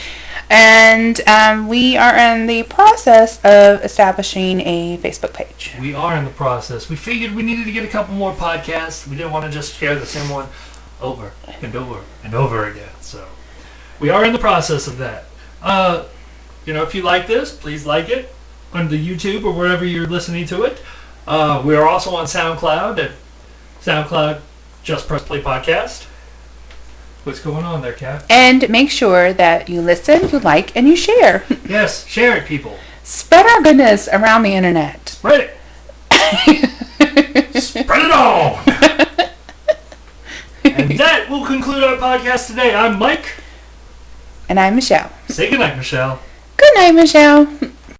And we are in the process of establishing a Facebook page. We are in the process. We figured we needed to get a couple more podcasts. We didn't want to just share the same one over and over and over again. So we are in the process of that. If you like this, please like it on the YouTube or wherever you're listening to it. We are also on SoundCloud at SoundCloud Just Press Play Podcast. What's going on there, Kat? And make sure that you listen, you like, and you share. Yes, share it, people. Spread our goodness around the internet. Spread it. Spread it on. And that will conclude our podcast today. I'm Mike. And I'm Michelle. Say goodnight, Michelle. Good night, Michelle.